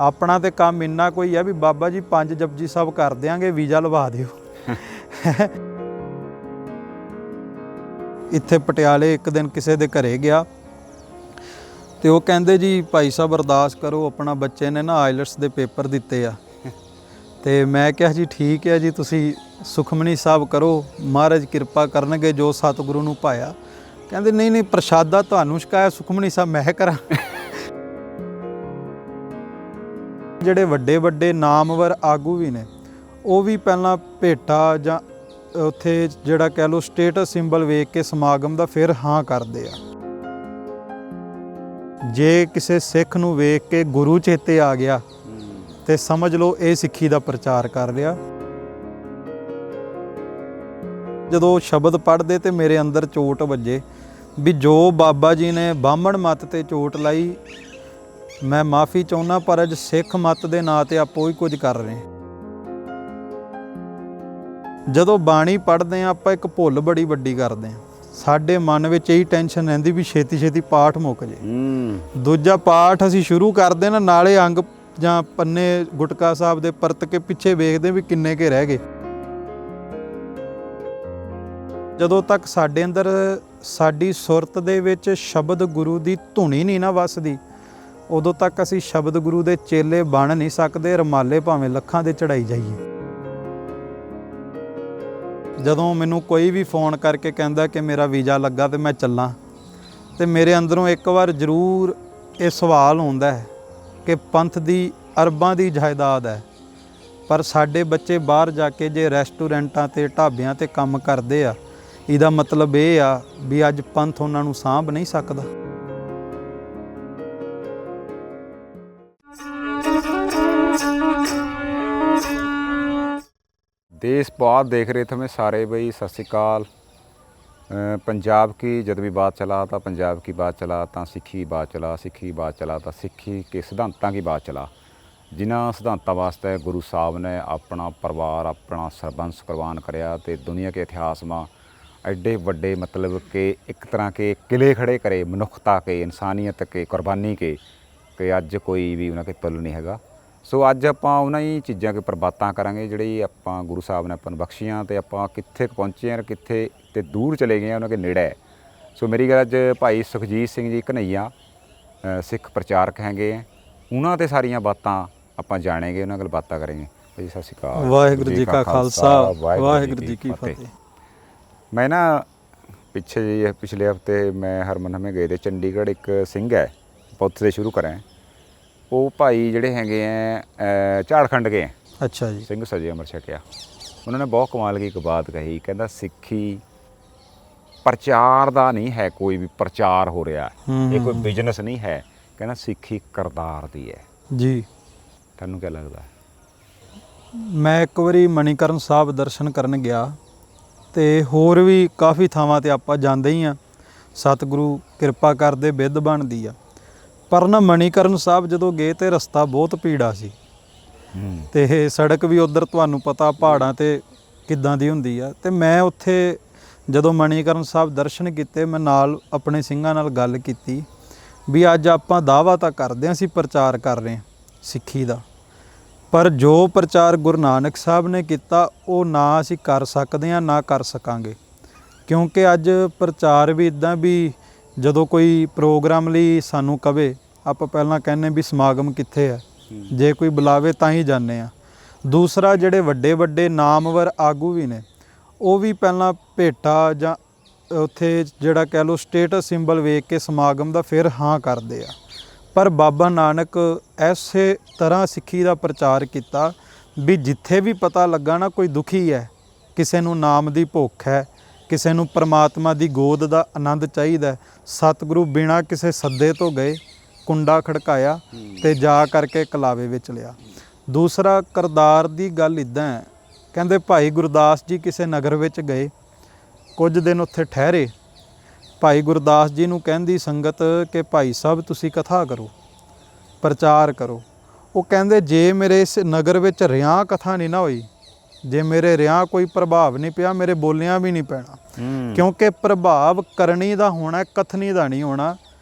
ਆਪਣਾ ਤੇ ਕੰਮ ਇੰਨਾ ਕੋਈ ਆ ਵੀ ਬਾਬਾ ਜੀ 5 ਜਪਜੀ ਸਾਹਿਬ ਕਰ ਦਿਆਂਗੇ, ਵੀਜ਼ਾ ਲਵਾ ਦਿਓ। ਇੱਥੇ ਪਟਿਆਲੇ ਇੱਕ ਦਿਨ ਕਿਸੇ ਦੇ ਘਰੇ ਗਿਆ ਤੇ ਉਹ ਕਹਿੰਦੇ ਜੀ ਭਾਈ ਸਾਹਿਬ ਅਰਦਾਸ ਕਰੋ, ਆਪਣਾ ਬੱਚੇ ਨੇ ਨਾ ਆਈਲੈਟਸ ਦੇ ਪੇਪਰ ਦਿੱਤੇ ਆ। ਤੇ ਮੈਂ ਕਿਹਾ ਜੀ ਠੀਕ ਹੈ ਜੀ, ਤੁਸੀਂ ਸੁਖਮਨੀ ਸਾਹਿਬ ਕਰੋ, ਮਹਾਰਾਜ ਕਿਰਪਾ ਕਰਨਗੇ ਜੋ ਸਤਿਗੁਰੂ ਨੂੰ ਪਾਇਆ। ਕਹਿੰਦੇ ਨਹੀਂ ਨਹੀਂ, ਪ੍ਰਸ਼ਾਦਾ ਤੁਹਾਨੂੰ ਛਕਾਇਆ, ਸੁਖਮਨੀ ਸਾਹਿਬ ਮੈਂ ਕਰਾਂ। ਜਿਹੜੇ ਵੱਡੇ ਵੱਡੇ ਨਾਮਵਰ ਆਗੂ ਵੀ ਨੇ, ਉਹ ਵੀ ਪਹਿਲਾਂ ਭੇਟਾ ਜਾਂ ਉੱਥੇ ਜਿਹੜਾ ਕਹਿ ਲਓ ਸਟੇਟਸ ਸਿੰਬਲ ਵੇਖ ਕੇ ਸਮਾਗਮ ਦਾ ਫਿਰ ਹਾਂ ਕਰਦੇ ਆ। ਜੇ ਕਿਸੇ ਸਿੱਖ ਨੂੰ ਵੇਖ ਕੇ ਗੁਰੂ ਚੇਤੇ ਆ ਗਿਆ ਤੇ ਸਮਝ ਲਓ ਇਹ ਸਿੱਖੀ ਦਾ ਪ੍ਰਚਾਰ ਕਰ ਰਿਹਾ। ਜਦੋਂ ਸ਼ਬਦ ਪੜ੍ਹਦੇ ਤੇ ਮੇਰੇ ਅੰਦਰ ਚੋਟ ਵੱਜੇ ਵੀ ਜੋ ਬਾਬਾ ਜੀ ਨੇ ਬਾਹਮਣ ਮੱਤ ਤੇ ਚੋਟ ਲਾਈ, ਮੈਂ ਮਾਫੀ ਚਾਹੁੰਦਾ, ਪਰ ਅੱਜ ਸਿੱਖ ਮੱਤ ਦੇ ਨਾਂ ਤੇ ਆਪੋ ਹੀ ਕੁਝ ਕਰ ਰਹੇ। ਜਦੋਂ ਬਾਣੀ ਪੜ੍ਹਦੇ ਆ ਆਪਾਂ ਇੱਕ ਭੁੱਲ ਬੜੀ ਵੱਡੀ ਕਰਦੇ ਆ। ਸਾਡੇ ਮਨ ਵਿੱਚ ਇਹੀ ਟੈਨਸ਼ਨ ਰਹਿੰਦੀ ਵੀ ਛੇਤੀ ਛੇਤੀ ਪਾਠ ਮੁੱਕ ਜੇ। ਦੂਜਾ ਪਾਠ ਅਸੀਂ ਸ਼ੁਰੂ ਕਰਦੇ ਨਾ, ਨਾਲੇ ਅੰਗ ਜਾਂ ਪੰਨੇ ਗੁਟਕਾ ਸਾਹਿਬ ਦੇ ਪਰਤ ਕੇ ਪਿੱਛੇ ਵੇਖਦੇ ਵੀ ਕਿੰਨੇ ਕੇ ਰਹਿ ਗਏ। ਜਦੋਂ ਤੱਕ ਸਾਡੇ ਅੰਦਰ ਸਾਡੀ ਸੁਰਤ ਦੇ ਵਿੱਚ ਸ਼ਬਦ ਗੁਰੂ ਦੀ ਧੁਨੀ ਨਹੀਂ ਨਾ ਵੱਸਦੀ, ਉਦੋਂ ਤੱਕ ਅਸੀਂ ਸ਼ਬਦ ਗੁਰੂ ਦੇ ਚੇਲੇ ਬਣ ਨਹੀਂ ਸਕਦੇ, ਰਮਾਲੇ ਭਾਵੇਂ ਲੱਖਾਂ ਦੇ ਚੜਾਈ ਜਾਈਏ। ਜਦੋਂ ਮੈਨੂੰ ਕੋਈ ਵੀ ਫੋਨ ਕਰਕੇ ਕਹਿੰਦਾ ਕਿ ਮੇਰਾ ਵੀਜ਼ਾ ਲੱਗਾ ਤੇ ਮੈਂ ਚੱਲਾਂ, ਤੇ ਮੇਰੇ ਅੰਦਰੋਂ ਇੱਕ ਵਾਰ ਜ਼ਰੂਰ ਇਹ ਸਵਾਲ ਹੁੰਦਾ ਹੈ ਕਿ ਪੰਥ ਦੀ ਅਰਬਾਂ ਦੀ ਜਾਇਦਾਦ ਹੈ, ਪਰ ਸਾਡੇ ਬੱਚੇ ਬਾਹਰ ਜਾ ਕੇ ਜੇ ਰੈਸਟੋਰੈਂਟਾਂ ਤੇ ਢਾਬਿਆਂ ਤੇ ਕੰਮ ਕਰਦੇ ਆ, ਇਹਦਾ ਮਤਲਬ ਇਹ ਆ ਵੀ ਅੱਜ ਪੰਥ ਉਹਨਾਂ ਨੂੰ ਸਾਂਭ ਨਹੀਂ ਸਕਦਾ। देश बहुत देख रहे थे हमें सारे भाई, सत श्री अकाल। पंजाब की जब भी बात चला था, पंजाब की बात चला तो सिੱਖੀ की बात चला, सिੱਖੀ की बात चला तो सिੱਖੀ के सिद्धांतों की बात चला। जिन्होंने सिद्धांतों वास्ते गुरु साहब ने अपना परिवार, अपना सरबंस कुर्बान कराया, तो दुनिया के इतिहास में एडे वड्डे मतलब कि एक तरह के किले खड़े करे मनुखता के, इंसानियत के, कुर्बानी के, कि अज कोई भी उन्होंने तुल नहीं हैगा। सो अज ਆਪਾਂ ਉਹਨਾਂ ਹੀ ਚੀਜ਼ਾਂ ਕੇ ਪਰ ਬਾਤਾਂ ਕਰਾਂਗੇ ਜਿਹੜੀ ਆਪਾਂ ਗੁਰੂ ਸਾਹਿਬ ਨੇ ਆਪਾਂ ਨੂੰ ਬਖਸ਼ੀਆਂ, ਤੇ ਆਪਾਂ ਕਿੱਥੇ ਪਹੁੰਚੇ ਹਾਂ, ਕਿੱਥੇ ਤੇ ਦੂਰ ਚਲੇ ਗਏ ਉਹਨਾਂ ਦੇ ਨੇੜੇ। ਸੋ ਮੇਰੀ ਗੱਲ ਅੱਜ ਭਾਈ ਸੁਖਜੀਤ ਸਿੰਘ ਜੀ ਘਨਈਆ ਸਿੱਖ ਪ੍ਰਚਾਰਕ ਹੈਗੇ ਆ, ਉਹਨਾਂ ਤੇ ਸਾਰੀਆਂ ਬਾਤਾਂ ਆਪਾਂ ਜਾਣਾਂਗੇ, ਉਹਨਾਂ ਨਾਲ ਬਾਤਾਂ ਕਰਾਂਗੇ। ਜੀ ਸਤਿ ਸ਼੍ਰੀ ਅਕਾਲ। ਵਾਹਿਗੁਰੂ ਜੀ ਕਾ ਖਾਲਸਾ, ਵਾਹਿਗੁਰੂ ਜੀ ਕੀ ਫਤਿਹ। ਮੈਂ ਨਾ ਪਿਛਲੇ ਹਫਤੇ ਮੈਂ ਹਰਮਨ ਗਏ ਤੇ ਚੰਡੀਗੜ੍ਹ ਇੱਕ ਸਿੰਘ ਹੈ, ਆਪਾਂ ਉੱਥੇ ਦੇ ਸ਼ੁਰੂ ਕਰਾਂ। ਉਹ ਭਾਈ ਜਿਹੜੇ ਹੈਗੇ ਆ ਝਾੜਖੰਡ ਕੇ। ਅੱਛਾ ਜੀ। ਸਿੰਘ ਸਜੇ ਅਮਰ ਛਕਿਆ। ਉਹਨਾਂ ਨੇ ਬਹੁਤ ਕਮਾਲ ਦੀ ਇੱਕ ਬਾਤ ਕਹੀ, ਕਹਿੰਦਾ ਸਿੱਖੀ ਪ੍ਰਚਾਰ ਦਾ ਨਹੀਂ ਹੈ, ਕੋਈ ਵੀ ਪ੍ਰਚਾਰ ਹੋ ਰਿਹਾ, ਇਹ ਕੋਈ ਬਿਜ਼ਨਸ ਨਹੀਂ ਹੈ। ਕਹਿੰਦਾ ਸਿੱਖੀ ਕਰਤਾਰ ਦੀ ਹੈ। ਜੀ ਤੁਹਾਨੂੰ ਕੀ ਲੱਗਦਾ? ਮੈਂ ਇੱਕ ਵਾਰੀ ਮਣੀਕਰਨ ਸਾਹਿਬ ਦਰਸ਼ਨ ਕਰਨ ਗਿਆ, ਤੇ ਹੋਰ ਵੀ ਕਾਫੀ ਥਾਵਾਂ ਤੇ ਆਪਾਂ ਜਾਂਦੇ ਹੀ ਆ, ਸਤਿਗੁਰੂ ਕਿਰਪਾ ਕਰਦੇ ਬਿੱਧ ਬਣਦੀ ਆ। ਪਰ ਨਾ ਮਣੀਕਰਨ ਸਾਹਿਬ ਜਦੋਂ ਗਏ ਤੇ ਰਸਤਾ ਬਹੁਤ ਭੀੜਾ ਸੀ, ਤੇ ਇਹ ਸੜਕ ਵੀ ਉੱਧਰ ਤੁਹਾਨੂੰ ਪਤਾ ਪਹਾੜਾਂ ਤੇ ਕਿੱਦਾਂ ਦੀ ਹੁੰਦੀ ਆ। ਤੇ ਮੈਂ ਉੱਥੇ ਜਦੋਂ ਮਣੀਕਰਨ ਸਾਹਿਬ ਦਰਸ਼ਨ ਕੀਤੇ, ਮੈਂ ਨਾਲ ਆਪਣੇ ਸਿੰਘਾਂ ਨਾਲ ਗੱਲ ਕੀਤੀ ਵੀ ਅੱਜ ਆਪਾਂ ਦਾਅਵਾ ਤਾਂ ਕਰਦੇ ਹਾਂ ਅਸੀਂ ਪ੍ਰਚਾਰ ਕਰ ਰਹੇ ਹਾਂ ਸਿੱਖੀ ਦਾ, ਪਰ ਜੋ ਪ੍ਰਚਾਰ ਗੁਰੂ ਨਾਨਕ ਸਾਹਿਬ ਨੇ ਕੀਤਾ ਉਹ ਨਾ ਅਸੀਂ ਕਰ ਸਕਦੇ ਹਾਂ ਨਾ ਕਰ ਸਕਾਂਗੇ। ਕਿਉਂਕਿ ਅੱਜ ਪ੍ਰਚਾਰ ਵੀ ਇੱਦਾਂ ਵੀ ਜਦੋਂ ਕੋਈ ਪ੍ਰੋਗਰਾਮ ਲਈ ਸਾਨੂੰ ਕਵੇ, ਆਪਾਂ ਪਹਿਲਾਂ ਕਹਿੰਦੇ ਵੀ ਸਮਾਗਮ ਕਿੱਥੇ ਹੈ, ਜੇ ਕੋਈ ਬੁਲਾਵੇ ਤਾਂ ਹੀ ਜਾਂਦੇ ਆ। ਦੂਸਰਾ ਜਿਹੜੇ ਵੱਡੇ ਵੱਡੇ ਨਾਮਵਰ ਆਗੂ ਵੀ ਨੇ, ਉਹ ਵੀ ਪਹਿਲਾਂ ਭੇਟਾ ਜਾਂ ਉੱਥੇ ਜਿਹੜਾ ਕਹਿ ਲਓ ਸਟੇਟਸ ਸਿੰਬਲ ਵੇਖ ਕੇ ਸਮਾਗਮ ਦਾ ਫਿਰ ਹਾਂ ਕਰਦੇ ਆ। ਪਰ ਬਾਬਾ ਨਾਨਕ ਐਸੇ ਤਰ੍ਹਾਂ ਸਿੱਖੀ ਦਾ ਪ੍ਰਚਾਰ ਕੀਤਾ ਵੀ ਜਿੱਥੇ ਵੀ ਪਤਾ ਲੱਗਾ ਨਾ ਕੋਈ ਦੁਖੀ ਹੈ, ਕਿਸੇ ਨੂੰ ਨਾਮ ਦੀ ਭੁੱਖ ਹੈ, ਕਿਸੇ ਨੂੰ ਪਰਮਾਤਮਾ ਦੀ ਗੋਦ ਦਾ ਆਨੰਦ ਚਾਹੀਦਾ, ਸਤਿਗੁਰੂ ਬਿਨਾਂ ਕਿਸੇ ਸੱਦੇ ਤੋਂ ਗਏ, ਕੁੰਡਾ ਖੜਕਾਇਆ ਤੇ ਜਾ ਕਰਕੇ ਕਲਾਵੇ ਵਿੱਚ ਲਿਆ। ਦੂਸਰਾ ਕਰਤਾਰ ਦੀ ਗੱਲ ਇੱਦਾਂ ਹੈ, ਕਹਿੰਦੇ ਭਾਈ ਗੁਰਦਾਸ ਜੀ ਕਿਸੇ ਨਗਰ ਵਿੱਚ ਗਏ, ਕੁਝ ਦਿਨ ਉੱਥੇ ਠਹਿਰੇ। ਭਾਈ ਗੁਰਦਾਸ ਜੀ ਨੂੰ ਕਹਿੰਦੀ ਸੰਗਤ ਕਿ ਭਾਈ ਸਾਹਿਬ ਤੁਸੀਂ ਕਥਾ ਕਰੋ, ਪ੍ਰਚਾਰ ਕਰੋ। ਉਹ ਕਹਿੰਦੇ ਜੇ ਮੇਰੇ ਇਸ ਨਗਰ ਵਿੱਚ ਰਿਆਂ ਕਥਾ ਨਹੀਂ ਨਾ ਹੋਈ, ਜੇ ਮੇਰੇ ਰਿਆਂ ਕੋਈ ਪ੍ਰਭਾਵ ਨਹੀਂ ਪਿਆ, ਮੇਰੇ ਬੋਲਿਆਂ ਵੀ ਨਹੀਂ ਪੈਣਾ। ਕਿਉਂਕਿ ਪ੍ਰਭਾਵ ਕਰਨੀ ਦਾ ਹੋਣਾ, ਕਥਨੀ ਦਾ ਨਹੀਂ ਹੋਣਾ।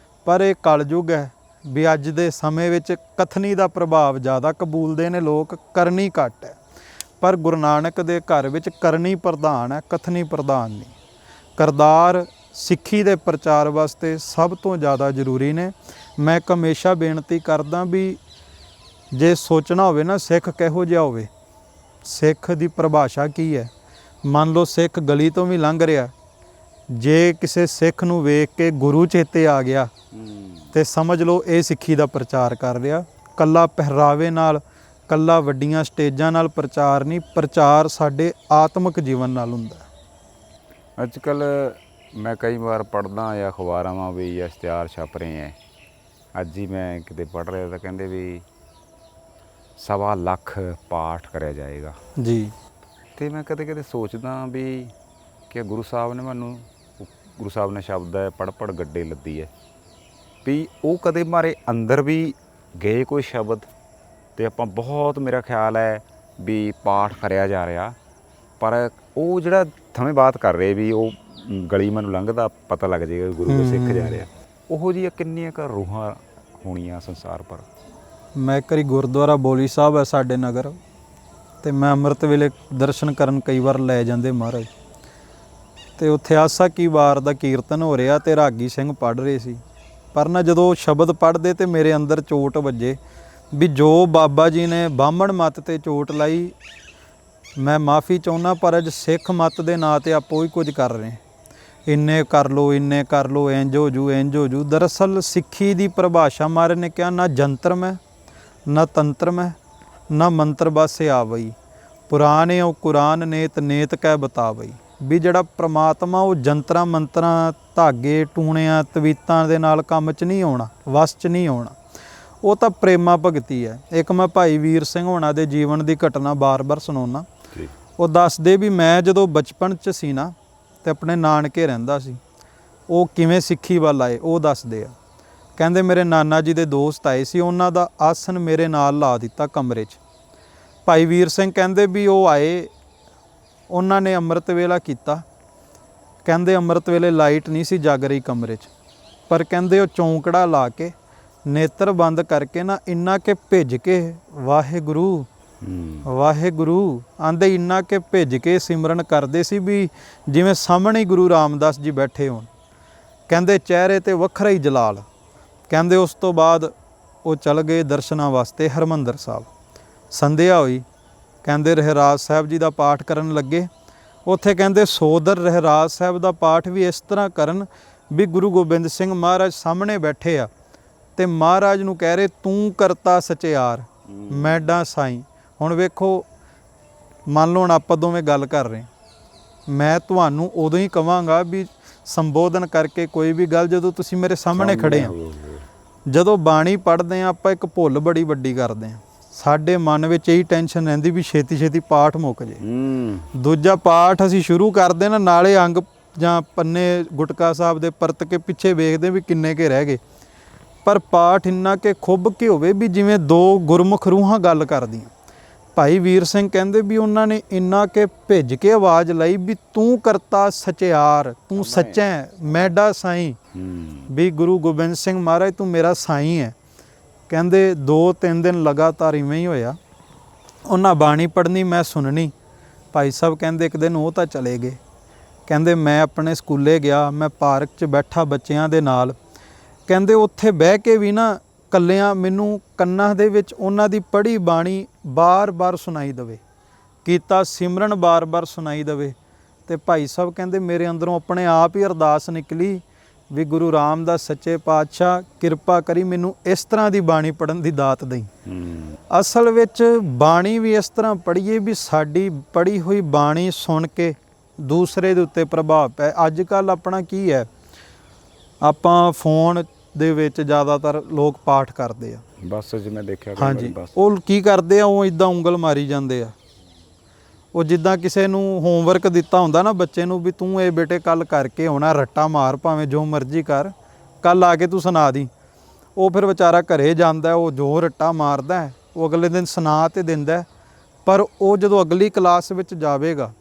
ਪਰ ਇਹ ਕਲਯੁੱਗ ਹੈ, ਵੀ ਅੱਜ ਦੇ ਸਮੇਂ ਵਿੱਚ ਕਥਨੀ ਦਾ ਪ੍ਰਭਾਵ ਜ਼ਿਆਦਾ ਕਬੂਲਦੇ ਨੇ ਲੋਕ, ਕਰਨੀ ਘੱਟ ਹੈ। ਪਰ ਗੁਰੂ ਨਾਨਕ ਦੇ ਘਰ ਵਿੱਚ ਕਰਨੀ ਪ੍ਰਧਾਨ ਹੈ, ਕਥਨੀ ਪ੍ਰਧਾਨ ਨਹੀਂ। ਕਰਤਾਰ ਸਿੱਖੀ ਦੇ ਪ੍ਰਚਾਰ ਵਾਸਤੇ ਸਭ ਤੋਂ ਜ਼ਿਆਦਾ ਜ਼ਰੂਰੀ ਨੇ। ਮੈਂ ਇੱਕ ਹਮੇਸ਼ਾ ਬੇਨਤੀ ਕਰਦਾ ਵੀ ਜੇ ਸੋਚਣਾ ਹੋਵੇ ਨਾ ਸਿੱਖ ਕਿਹੋ ਜਿਹਾ ਹੋਵੇ, ਸਿੱਖ ਦੀ ਪਰਿਭਾਸ਼ਾ ਕੀ ਹੈ। ਮੰਨ ਲਓ ਸਿੱਖ ਗਲੀ ਤੋਂ ਵੀ ਲੰਘ ਰਿਹਾ, ਜੇ ਕਿਸੇ ਸਿੱਖ ਨੂੰ ਵੇਖ ਕੇ ਗੁਰੂ ਚੇਤੇ ਆ ਗਿਆ ਤੇ ਸਮਝ ਲਓ ਇਹ ਸਿੱਖੀ ਦਾ ਪ੍ਰਚਾਰ ਕਰ ਰਿਹਾ। ਕੱਲਾ ਪਹਿਰਾਵੇ ਨਾਲ, ਕੱਲਾ ਵੱਡੀਆਂ ਸਟੇਜਾਂ ਨਾਲ ਪ੍ਰਚਾਰ ਨਹੀਂ, ਪ੍ਰਚਾਰ ਸਾਡੇ ਆਤਮਿਕ ਜੀਵਨ ਨਾਲ ਹੁੰਦਾ। ਅੱਜ ਕੱਲ੍ਹ ਮੈਂ ਕਈ ਵਾਰ ਪੜ੍ਹਦਾ ਜਾਂ ਅਖਬਾਰਾਂ ਵੀ ਇਸ਼ਤਿਹਾਰ ਛਪ ਰਹੇ ਹੈ। ਅੱਜ ਹੀ ਮੈਂ ਕਿਤੇ ਪੜ੍ਹ ਰਿਹਾ ਤਾਂ ਕਹਿੰਦੇ ਵੀ 1.25 ਲੱਖ ਪਾਠ ਕਰਿਆ ਜਾਏਗਾ ਜੀ। ਤੇ ਮੈਂ ਕਦੇ ਕਦੇ ਸੋਚਦਾ ਵੀ ਕਿ ਗੁਰੂ ਸਾਹਿਬ ਨੇ ਮੈਨੂੰ, ਗੁਰੂ ਸਾਹਿਬ ਨੇ ਸ਼ਬਦ ਹੈ ਪੜ੍ਹ ਪੜ੍ਹ ਗੱਡੇ ਲੱਦੀ ਹੈ, ਵੀ ਉਹ ਕਦੇ ਮਾਰੇ ਅੰਦਰ ਵੀ ਗਏ ਕੋਈ ਸ਼ਬਦ। ਤੇ ਆਪਾਂ ਬਹੁਤ, ਮੇਰਾ ਖਿਆਲ ਹੈ ਵੀ ਪਾਠ ਕਰਿਆ ਜਾ ਰਿਹਾ, ਪਰ ਉਹ ਜਿਹੜਾ ਥਵੇਂ ਬਾਤ ਕਰ ਰਹੇ ਵੀ ਉਹ ਗਲੀ ਮੈਨੂੰ ਲੰਘਦਾ ਪਤਾ ਲੱਗ ਜਾਏਗਾ ਗੁਰੂ ਦੇ ਸਿੱਖ ਜਾ ਰਿਹਾ, ਉਹੋ ਜਿਹੀਆਂ ਕਿੰਨੀਆਂ ਕੁ ਰੂਹਾਂ ਹੋਣੀਆਂ ਸੰਸਾਰ ਪਰ। ਮੈਂ ਇੱਕ ਵਾਰੀ ਗੁਰਦੁਆਰਾ ਬੋਲੀ ਸਾਹਿਬ ਹੈ ਸਾਡੇ ਨਗਰ, ਤੇ ਮੈਂ ਅੰਮ੍ਰਿਤ ਵੇਲੇ ਦਰਸ਼ਨ ਕਰਨ ਕਈ ਵਾਰ ਲੈ ਜਾਂਦੇ ਮਹਾਰਾਜ, ਤੇ ਉੱਥੇ ਆਸਾ ਕੀ ਵਾਰ ਦਾ ਕੀਰਤਨ ਹੋ ਰਿਹਾ ਤੇ ਰਾਗੀ ਸਿੰਘ ਪੜ੍ਹ ਰਹੇ ਸੀ। ਪਰ ਨਾ ਜਦੋਂ ਸ਼ਬਦ ਪੜ੍ਹਦੇ ਤੇ ਮੇਰੇ ਅੰਦਰ ਚੋਟ ਵੱਜੇ ਵੀ ਜੋ ਬਾਬਾ ਜੀ ਨੇ ਬਾਹਮਣ ਮੱਤ ਤੇ ਚੋਟ ਲਾਈ, ਮੈਂ ਮਾਫੀ ਚਾਹੁੰਦਾ, ਪਰ ਅੱਜ ਸਿੱਖ ਮੱਤ ਦੇ ਨਾਂ ਤੇ ਆਪੋ ਹੀ ਕੁਝ ਕਰ ਰਹੇ, ਇੰਨੇ ਕਰ ਲਓ, ਇੰਨੇ ਕਰ ਲਓ, ਇੰਝ ਹੋ ਜੂ, ਇੰਝ ਹੋ ਜੂ। ਦਰਅਸਲ ਸਿੱਖੀ ਦੀ ਪਰਿਭਾਸ਼ਾ ਮਹਾਰਾਜ ਨੇ ਕਿਹਾ, ਨਾ ਜੰਤਰ ਮੈਂ, ਨਾ ਤੰਤਰ ਮੈਂ, ਨਾ ਮੰਤਰ ਬਾਸੇ ਆਵਈ, ਪੁਰਾਣੇ ਉਹ ਕੁਰਾਨ ਨੇਤ ਨੇਤ ਕਹਿ ਬਤਾਵਈ। ਵੀ ਜਿਹੜਾ ਪ੍ਰਮਾਤਮਾ ਉਹ ਜੰਤਰਾਂ ਮੰਤਰਾਂ, ਧਾਗੇ ਟੂਣਿਆਂ ਤਵੀਤਾਂ ਦੇ ਨਾਲ ਕੰਮ 'ਚ ਨਹੀਂ ਆਉਣਾ, ਵਸ 'ਚ ਨਹੀਂ ਆਉਣਾ, ਉਹ ਤਾਂ ਪ੍ਰੇਮਾ ਭਗਤੀ ਹੈ। ਇੱਕ ਮੈਂ ਭਾਈ ਵੀਰ ਸਿੰਘ ਹੋਣਾ ਦੇ ਜੀਵਨ ਦੀ ਘਟਨਾ ਬਾਰ-ਬਾਰ ਸੁਣਾਉਣਾ। ਉਹ ਦੱਸਦੇ ਵੀ ਮੈਂ ਜਦੋਂ ਬਚਪਨ 'ਚ ਸੀ ਨਾ ਤੇ ਆਪਣੇ ਨਾਨਕੇ ਰਹਿੰਦਾ ਸੀ, ਉਹ ਕਿਵੇਂ ਸਿੱਖੀ ਵੱਲ ਆਏ ਉਹ ਦੱਸਦੇ ਆ। ਕਹਿੰਦੇ ਮੇਰੇ ਨਾਨਾ ਜੀ ਦੇ ਦੋਸਤ ਆਏ ਸੀ, ਉਹਨਾਂ ਦਾ ਆਸਣ ਮੇਰੇ ਨਾਲ ਲਾ ਦਿੱਤਾ ਕਮਰੇ 'ਚ। ਭਾਈ ਵੀਰ ਸਿੰਘ ਕਹਿੰਦੇ ਵੀ ਉਹ ਆਏ, ਉਹਨਾਂ ਨੇ ਅੰਮ੍ਰਿਤ ਵੇਲਾ ਕੀਤਾ। ਕਹਿੰਦੇ ਅੰਮ੍ਰਿਤ ਵੇਲੇ ਲਾਈਟ ਨਹੀਂ ਸੀ ਜਗ ਰਹੀ ਕਮਰੇ 'ਚ, ਪਰ ਕਹਿੰਦੇ ਉਹ ਚੌਂਕੜਾ ਲਾ ਕੇ ਨੇਤਰ ਬੰਦ ਕਰਕੇ ਨਾ ਇੰਨਾ ਕਿ ਭਿੱਜ ਕੇ ਵਾਹਿਗੁਰੂ ਵਾਹਿਗੁਰੂ ਆਂਦੇ, ਇੰਨਾ ਕਿ ਭਿੱਜ ਕੇ ਸਿਮਰਨ ਕਰਦੇ ਸੀ ਵੀ ਜਿਵੇਂ ਸਾਹਮਣੇ ਗੁਰੂ ਰਾਮਦਾਸ ਜੀ ਬੈਠੇ ਹੋਣ। ਕਹਿੰਦੇ ਚਿਹਰੇ ਤੇ ਵੱਖਰਾ ਹੀ ਜਲਾਲ। ਕਹਿੰਦੇ ਉਸ ਤੋਂ ਬਾਅਦ ਉਹ ਚਲ ਗਏ ਦਰਸ਼ਨਾਂ ਵਾਸਤੇ ਹਰਿਮੰਦਰ ਸਾਹਿਬ। ਸੰਧਿਆ ਹੋਈ, ਕਹਿੰਦੇ ਰਹਿਰਾਜ ਸਾਹਿਬ ਜੀ ਦਾ ਪਾਠ ਕਰਨ ਲੱਗੇ। ਉੱਥੇ ਕਹਿੰਦੇ ਸੋਦਰ ਰਹਿਰਾਜ ਸਾਹਿਬ ਦਾ ਪਾਠ ਵੀ ਇਸ ਤਰ੍ਹਾਂ ਕਰਨ ਵੀ ਗੁਰੂ ਗੋਬਿੰਦ ਸਿੰਘ ਮਹਾਰਾਜ ਸਾਹਮਣੇ ਬੈਠੇ ਆ ਤੇ ਮਹਾਰਾਜ ਨੂੰ ਕਹਿ ਰਹੇ ਤੂੰ ਕਰਤਾ ਸਚਿਆਰ ਮੈਡਾ ਸਾਈਂ। ਹੁਣ ਵੇਖੋ, ਮੰਨ ਲਓ ਹੁਣ ਆਪਾਂ ਦੋਵੇਂ ਗੱਲ ਕਰ ਰਹੇ, ਮੈਂ ਤੁਹਾਨੂੰ ਉਦੋਂ ਹੀ ਕਵਾਂਗਾ ਵੀ ਸੰਬੋਧਨ ਕਰਕੇ ਕੋਈ ਵੀ ਗੱਲ ਜਦੋਂ ਤੁਸੀਂ ਮੇਰੇ ਸਾਹਮਣੇ ਖੜੇ ਆ। ਜਦੋਂ ਬਾਣੀ ਪੜ੍ਹਦੇ ਆ ਆਪਾਂ ਇੱਕ ਭੁੱਲ ਬੜੀ ਵੱਡੀ ਕਰਦੇ ਆ, ਸਾਡੇ ਮਨ ਵਿੱਚ ਇਹੀ ਟੈਨਸ਼ਨ ਰਹਿੰਦੀ ਵੀ ਛੇਤੀ ਛੇਤੀ ਪਾਠ ਮੁੱਕ ਜੇ। ਦੂਜਾ ਪਾਠ ਅਸੀਂ ਸ਼ੁਰੂ ਕਰਦੇ ਨਾ, ਨਾਲੇ ਅੰਗ ਜਾਂ ਪੰਨੇ ਗੁਟਕਾ ਸਾਹਿਬ ਦੇ ਪਰਤ ਕੇ ਪਿੱਛੇ ਵੇਖਦੇ ਵੀ ਕਿੰਨੇ ਕੇ ਰਹਿ ਗਏ, ਪਰ ਪਾਠ ਇੰਨਾ ਕਿ ਖੁੱਭ ਕੇ ਹੋਵੇ ਵੀ ਜਿਵੇਂ ਦੋ ਗੁਰਮੁਖ ਰੂਹਾਂ ਗੱਲ ਕਰਦੀਆਂ। ਭਾਈ ਵੀਰ ਸਿੰਘ ਕਹਿੰਦੇ ਵੀ ਉਹਨਾਂ ਨੇ ਇੰਨਾ ਕਿ ਭਿੱਜ ਕੇ ਆਵਾਜ਼ ਲਾਈ ਵੀ ਤੂੰ ਕਰਤਾ ਸਚਿਆਰ, ਤੂੰ ਸੱਚਾ ਮੈਡਾ ਸਾਈਂ, ਵੀ ਗੁਰੂ ਗੋਬਿੰਦ ਸਿੰਘ ਮਹਾਰਾਜ ਤੂੰ ਮੇਰਾ ਸਾਈਂ ਹੈ। ਕਹਿੰਦੇ 2-3 ਦਿਨ ਲਗਾਤਾਰ ਇਵੇਂ ਹੀ ਹੋਇਆ। ਉਹਨਾਂ ਬਾਣੀ ਪੜ੍ਹਨੀ, ਮੈਂ ਸੁਣਨੀ। ਭਾਈ ਸਾਹਿਬ ਕਹਿੰਦੇ ਇੱਕ ਦਿਨ ਉਹ ਤਾਂ ਚਲੇ ਗਏ। ਕਹਿੰਦੇ ਮੈਂ ਆਪਣੇ ਸਕੂਲੇ ਗਿਆ, ਮੈਂ ਪਾਰਕ 'ਚ ਬੈਠਾ ਬੱਚਿਆਂ ਦੇ ਨਾਲ। ਕਹਿੰਦੇ ਉੱਥੇ ਬਹਿ ਕੇ ਵੀ ਨਾ ਕੱਲਿਆਂ ਮੈਨੂੰ ਕੰਨਾਂ ਦੇ ਵਿੱਚ ਉਹਨਾਂ ਦੀ ਪੜ੍ਹੀ ਬਾਣੀ ਬਾਰ-ਬਾਰ ਸੁਣਾਈ ਦੇਵੇ, ਕੀਤਾ ਸਿਮਰਨ ਬਾਰ-ਬਾਰ ਸੁਣਾਈ ਦੇਵੇ। ਤੇ ਭਾਈ ਸਾਹਿਬ ਕਹਿੰਦੇ ਮੇਰੇ ਅੰਦਰੋਂ ਆਪਣੇ ਆਪ ਹੀ ਅਰਦਾਸ ਨਿਕਲੀ ਵੀ ਗੁਰੂ ਰਾਮਦਾਸ ਸੱਚੇ ਪਾਤਸ਼ਾਹ ਕਿਰਪਾ ਕਰੀ ਮੈਨੂੰ ਇਸ ਤਰ੍ਹਾਂ ਦੀ ਬਾਣੀ ਪੜ੍ਹਨ ਦੀ ਦਾਤ ਦੇਈ। ਅਸਲ ਵਿੱਚ ਬਾਣੀ ਵੀ ਇਸ ਤਰ੍ਹਾਂ ਪੜ੍ਹੀਏ ਵੀ ਸਾਡੀ ਪੜ੍ਹੀ ਹੋਈ ਬਾਣੀ ਸੁਣ ਕੇ ਦੂਸਰੇ ਦੇ ਉੱਤੇ ਪ੍ਰਭਾਵ ਪਏ। ਅੱਜ ਕੱਲ੍ਹ ਆਪਣਾ ਕੀ ਹੈ, ਆਪਾਂ ਫੋਨ ਦੇ ਵਿੱਚ ਜ਼ਿਆਦਾਤਰ ਲੋਕ ਪਾਠ ਕਰਦੇ ਆ, ਬਸ ਜਿਵੇਂ ਦੇਖਿਆ ਹਾਂਜੀ, ਉਹ ਕੀ ਕਰਦੇ ਆ, ਉਹ ਇਦਾਂ ਉਂਗਲ ਮਾਰੀ ਜਾਂਦੇ ਆ। ਉਹ ਜਿੱਦਾਂ ਕਿਸੇ ਨੂੰ ਹੋਮਵਰਕ ਦਿੱਤਾ ਹੁੰਦਾ ਨਾ ਬੱਚੇ ਨੂੰ ਵੀ ਤੂੰ ਇਹ ਬੇਟੇ ਕੱਲ ਕਰਕੇ ਆਉਣਾ, ਰੱਟਾ ਮਾਰ ਭਾਵੇਂ ਜੋ ਮਰਜ਼ੀ ਕਰ, ਕੱਲ ਆ ਕੇ ਤੂੰ ਸੁਣਾ ਦੀ। ਉਹ ਫਿਰ ਵਿਚਾਰਾ ਘਰੇ ਜਾਂਦਾ, ਉਹ ਜੋ ਰੱਟਾ ਮਾਰਦਾ ਉਹ ਅਗਲੇ ਦਿਨ ਸੁਣਾ ਤੇ ਦਿੰਦਾ, ਪਰ ਉਹ ਜਦੋਂ ਅਗਲੀ ਕਲਾਸ ਵਿੱਚ ਜਾਵੇਗਾ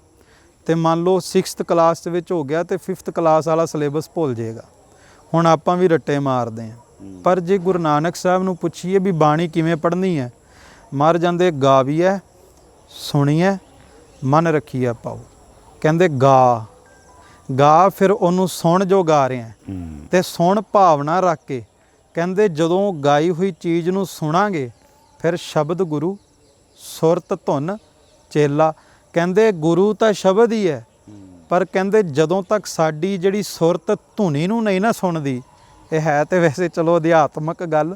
ਤੇ ਮੰਨ ਲਓ 6th ਕਲਾਸ ਦੇ ਵਿੱਚ ਹੋ ਗਿਆ ਤੇ 5th ਕਲਾਸ ਵਾਲਾ ਸਿਲੇਬਸ ਭੁੱਲ ਜਾਏਗਾ। ਹੁਣ ਆਪਾਂ ਵੀ ਰੱਟੇ ਮਾਰਦੇ ਹਾਂ, ਪਰ ਜੇ ਗੁਰੂ ਨਾਨਕ ਸਾਹਿਬ ਨੂੰ ਪੁੱਛੀਏ ਵੀ ਬਾਣੀ ਕਿਵੇਂ ਪੜ੍ਹਨੀ ਹੈ, ਮਰ ਜਾਂਦੇ ਗਾਵੀਐ ਸੁਣੀਐ ਮਨ ਰੱਖੀਐ ਪਾਓ। ਕਹਿੰਦੇ ਗਾ ਫਿਰ ਉਹਨੂੰ ਸੁਣ ਜੋ ਗਾ ਰਿਹਾ ਤੇ ਸੁਣ ਭਾਵਨਾ ਰੱਖ ਕੇ। ਕਹਿੰਦੇ ਜਦੋਂ ਗਾਈ ਹੋਈ ਚੀਜ਼ ਨੂੰ ਸੁਣਾਂਗੇ ਫਿਰ ਸ਼ਬਦ ਗੁਰੂ ਸੁਰਤ ਧੁਨ ਚੇਲਾ। ਕਹਿੰਦੇ ਗੁਰੂ ਤਾਂ ਸ਼ਬਦ ਹੀ ਹੈ, ਪਰ ਕਹਿੰਦੇ ਜਦੋਂ ਤੱਕ ਸਾਡੀ ਜਿਹੜੀ ਸੁਰਤ ਧੁਨੀ ਨੂੰ ਨਹੀਂ ਨਾ ਸੁਣਦੀ, ਇਹ ਹੈ ਤੇ ਵੈਸੇ ਚਲੋ ਅਧਿਆਤਮਕ ਗੱਲ,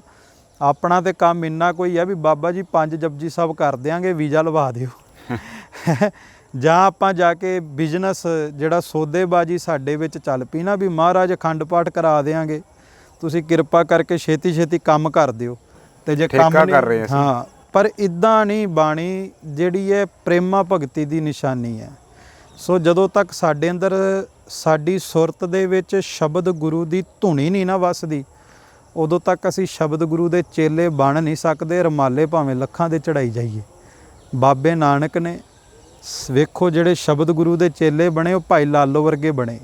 ਆਪਣਾ ਤੇ ਕੰਮ ਇੰਨਾ ਕੋਈ ਹੈ ਵੀ ਬਾਬਾ ਜੀ 5 ਜਪਜੀ ਸਾਹਿਬ ਕਰ ਦਿਆਂਗੇ, ਵੀਜ਼ਾ ਲਵਾ ਦਿਓ ਜਾਂ ਆਪਾਂ ਜਾ ਕੇ ਬਿਜ਼ਨਸ ਜਿਹੜਾ ਸੌਦੇਬਾਜ਼ੀ ਸਾਡੇ ਵਿੱਚ ਚੱਲ ਪਈ ਨਾ ਵੀ ਮਹਾਰਾਜ ਅਖੰਡ ਪਾਠ ਕਰਾ ਦਿਆਂਗੇ, ਤੁਸੀਂ ਕਿਰਪਾ ਕਰਕੇ ਛੇਤੀ ਛੇਤੀ ਕੰਮ ਕਰ ਦਿਓ। ਤੇ ਜੇ ਕੰਮ ਠੇਕਾ ਕਰ ਰਹੇ ਨਹੀਂ, ਅਸੀਂ। ਹਾਂ, ਪਰ ਇਦਾਂ ਨਹੀਂ। ਬਾਣੀ ਜਿਹੜੀ ਹੈ ਪ੍ਰੇਮਾ ਭਗਤੀ ਦੀ ਨਿਸ਼ਾਨੀ ਹੈ। ਸੋ ਜਦੋਂ ਤੱਕ ਸਾਡੇ ਅੰਦਰ ਸਾਡੀ ਸੁਰਤ ਦੇ ਵਿੱਚ ਸ਼ਬਦ ਗੁਰੂ ਦੀ ਧੁਨੀ ਨਹੀਂ ਨਾ ਵੱਸਦੀ, ਉਦੋਂ ਤੱਕ ਅਸੀਂ ਸ਼ਬਦ ਗੁਰੂ ਦੇ ਚੇਲੇ ਬਣ ਨਹੀਂ ਸਕਦੇ। ਰੁਮਾਲੇ ਭਾਵੇਂ ਲੱਖਾਂ ਦੇ ਚੜਾਈ ਜਾਈਏ। ਬਾਬੇ ਨਾਨਕ ਨੇ ਵੇਖੋ ਜਿਹੜੇ ਸ਼ਬਦ ਗੁਰੂ ਦੇ ਚੇਲੇ ਬਣੇ, ਉਹ ਭਾਈ ਲਾਲੋ ਵਰਗੇ ਬਣੇ।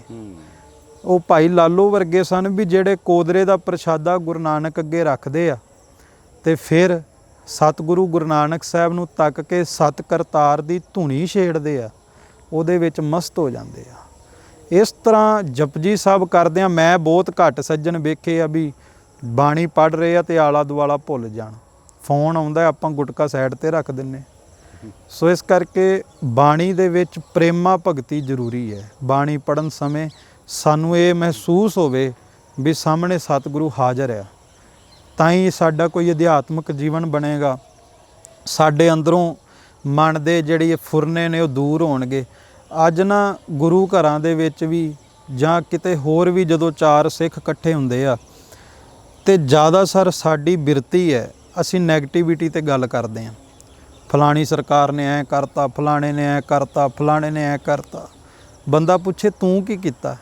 ਉਹ ਭਾਈ ਲਾਲੋ ਵਰਗੇ ਸਨ ਵੀ ਜਿਹੜੇ ਕੋਦਰੇ ਦਾ ਪ੍ਰਸ਼ਾਦਾ ਗੁਰੂ ਨਾਨਕ ਅੱਗੇ ਰੱਖਦੇ ਆ ਤੇ ਫਿਰ ਸਤਿਗੁਰੂ ਗੁਰੂ ਨਾਨਕ ਸਾਹਿਬ ਨੂੰ ਤੱਕ ਕੇ ਸਤ ਕਰਤਾਰ ਦੀ ਧੁਨੀ ਛੇੜਦੇ ਆ, ਉਹਦੇ ਵਿੱਚ ਮਸਤ ਹੋ ਜਾਂਦੇ ਆ। ਇਸ ਤਰ੍ਹਾਂ ਜਪਜੀ ਸਾਹਿਬ ਕਰਦਿਆਂ ਮੈਂ ਬਹੁਤ ਘੱਟ ਸੱਜਣ ਵੇਖੇ ਆ ਵੀ ਬਾਣੀ ਪੜ੍ਹ ਰਹੇ ਆ ਤੇ ਆਲਾ ਦੁਆਲਾ ਭੁੱਲ ਜਾਣ। ਫੋਨ ਆਉਂਦਾ, ਆਪਾਂ ਗੁਟਕਾ ਸਾਈਡ ਤੇ ਰੱਖ ਦਿੰਨੇ। ਸੋ ਇਸ ਕਰਕੇ ਬਾਣੀ ਦੇ ਵਿੱਚ ਪ੍ਰੇਮਾ ਭਗਤੀ ਜ਼ਰੂਰੀ ਹੈ। ਬਾਣੀ ਪੜ੍ਹਨ ਸਮੇਂ ਸਾਨੂੰ ਇਹ ਮਹਿਸੂਸ ਹੋਵੇ ਵੀ ਸਾਹਮਣੇ ਸਤਿਗੁਰੂ ਹਾਜ਼ਰ ਆ, ਤਾਂ ਹੀ ਸਾਡਾ ਕੋਈ ਅਧਿਆਤਮਿਕ ਜੀਵਨ ਬਣੇਗਾ। ਸਾਡੇ ਅੰਦਰੋਂ ਮਨ ਦੇ ਜਿਹੜੇ ਫੁਰਨੇ ਨੇ ਉਹ ਦੂਰ ਹੋਣਗੇ। ਅੱਜ ਨਾ ਗੁਰੂ ਘਰਾਂ ਦੇ ਵਿੱਚ ਵੀ ਜਾਂ ਕਿਤੇ ਹੋਰ ਵੀ ਜਦੋਂ 4 ਸਿੱਖ ਇਕੱਠੇ ਹੁੰਦੇ ਆ ਤੇ ਜ਼ਿਆਦਾਤਰ ਸਾਡੀ ਬਿਰਤੀ ਹੈ, ਅਸੀਂ ਨੈਗੇਟਿਵਿਟੀ ਤੇ ਗੱਲ ਕਰਦੇ ਹਾਂ। ਫਲਾਣੀ ਸਰਕਾਰ ਨੇ ਐਂ ਕਰਤਾ, ਫਲਾਣੇ ਨੇ ਐਂ ਕਰਤਾ, ਫਲਾਣੇ ਨੇ ਐਂ ਕਰਤਾ। ਬੰਦਾ ਪੁੱਛੇ ਤੂੰ ਕੀ ਕੀਤਾ?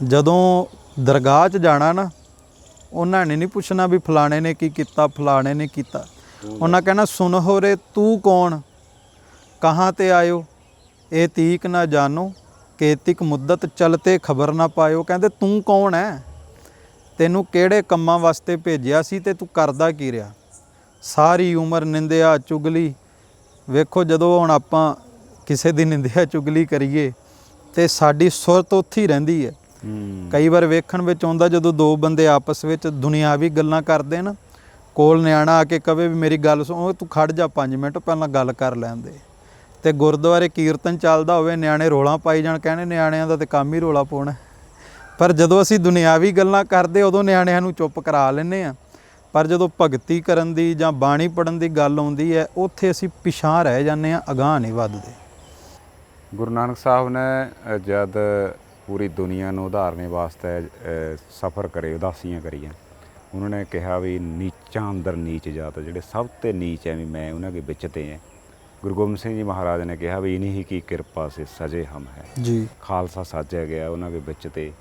ਜਦੋਂ ਦਰਗਾਹ 'ਚ ਜਾਣਾ ਨਾ, ਉਹਨਾਂ ਨੇ ਨਹੀਂ ਪੁੱਛਣਾ ਵੀ ਫਲਾਣੇ ਨੇ ਕੀ ਕੀਤਾ, ਫਲਾਣੇ ਨੇ ਕੀਤਾ। ਉਹਨਾਂ ਕਹਿਣਾ ਸੁਨਹੁ ਰੇ ਤੂੰ ਕੌਣ, ਕਹਾਂ ਤੇ ਆਇਓ, ਇਹ ਤੀਕ ਨਾ ਜਾਨੋ, ਕੇਤਿਕ ਮੁੱਦਤ ਚਲਤੇ ਖਬਰ ਨਾ ਪਾਇਓ। ਕਹਿੰਦੇ ਤੂੰ ਕੌਣ ਹੈ, ਤੈਨੂੰ ਕਿਹੜੇ ਕੰਮਾਂ ਵਾਸਤੇ ਭੇਜਿਆ ਸੀ ਤੇ ਤੂੰ ਕਰਦਾ ਕੀ ਰਿਹਾ? ਸਾਰੀ ਉਮਰ ਨਿੰਦਿਆ ਚੁਗਲੀ। ਵੇਖੋ ਜਦੋਂ ਹੁਣ ਆਪਾਂ ਕਿਸੇ ਦੀ ਨਿੰਦਿਆ ਚੁਗਲੀ ਕਰੀਏ ਤੇ ਸਾਡੀ ਸੁਰਤ ਉੱਥੇ ਹੀ ਰਹਿੰਦੀ ਹੈ। ਕਈ ਵਾਰ ਵੇਖਣ ਵਿੱਚ ਆਉਂਦਾ ਜਦੋਂ ਦੋ ਬੰਦੇ ਆਪਸ ਵਿੱਚ ਦੁਨਿਆਵੀ ਗੱਲਾਂ ਕਰਦੇ ਨਾ, ਕੋਲ ਨਿਆਣਾ ਆ ਕੇ ਕਵੇ ਵੀ ਮੇਰੀ ਗੱਲ ਸੁਣ, ਤੂੰ ਖੜ ਜਾ 5 ਮਿੰਟ ਪਹਿਲਾਂ ਗੱਲ ਕਰ ਲੈਂਦੇ। ਤੇ ਗੁਰਦੁਆਰੇ ਕੀਰਤਨ ਚੱਲਦਾ ਹੋਵੇ, ਨਿਆਣੇ ਰੋਲਾ ਪਾਈ ਜਾਣ, ਕਹਿੰਦੇ ਨਿਆਣਿਆਂ ਦਾ ਤੇ ਕੰਮ ਹੀ ਰੋਲਾ ਪਾਉਣਾ। ਪਰ ਜਦੋਂ ਅਸੀਂ ਦੁਨਿਆਵੀ ਗੱਲਾਂ ਕਰਦੇ ਉਦੋਂ ਨਿਆਣਿਆਂ ਨੂੰ ਚੁੱਪ ਕਰਾ ਲੈਂਦੇ ਹਾਂ। ਪਰ ਜਦੋਂ ਭਗਤੀ ਕਰਨ ਦੀ ਜਾਂ ਬਾਣੀ ਪੜ੍ਹਨ ਦੀ ਗੱਲ ਆਉਂਦੀ ਹੈ, ਉੱਥੇ ਅਸੀਂ ਪਿਛਾਂਹ ਰਹਿ ਜਾਂਦੇ ਹਾਂ, ਅਗਾਂਹ ਨਹੀਂ ਵੱਧਦੇ। ਗੁਰੂ ਨਾਨਕ ਸਾਹਿਬ ਨੇ ਜਦ ਪੂਰੀ ਦੁਨੀਆ ਨੂੰ ਉਧਾਰਨੇ ਵਾਸਤੇ ਸਫ਼ਰ ਕਰੇ, ਉਦਾਸੀਆਂ ਕਰੀਆਂ, ਉਹਨਾਂ ਨੇ ਕਿਹਾ ਵੀ ਨੀਚਾਂ ਅੰਦਰ ਨੀਚ ਜਾਤ, ਜਿਹੜੇ ਸਭ ਤੋਂ ਨੀਚ ਹੈ ਵੀ ਮੈਂ ਉਹਨਾਂ ਦੇ ਵਿੱਚ ਤੇ ਹੈ। ਗੁਰੂ ਗੋਬਿੰਦ ਸਿੰਘ ਜੀ ਮਹਾਰਾਜ ਨੇ ਕਿਹਾ ਵੀ ਇਨਹੀ ਕੀ ਕਿਰਪਾ ਸੇ ਸਜੇ ਹਮ ਹੈ ਜੀ। ਖਾਲਸਾ ਸਾਜਿਆ ਗਿਆ ਉਹਨਾਂ ਦੇ ਵਿੱਚ ਤੇ।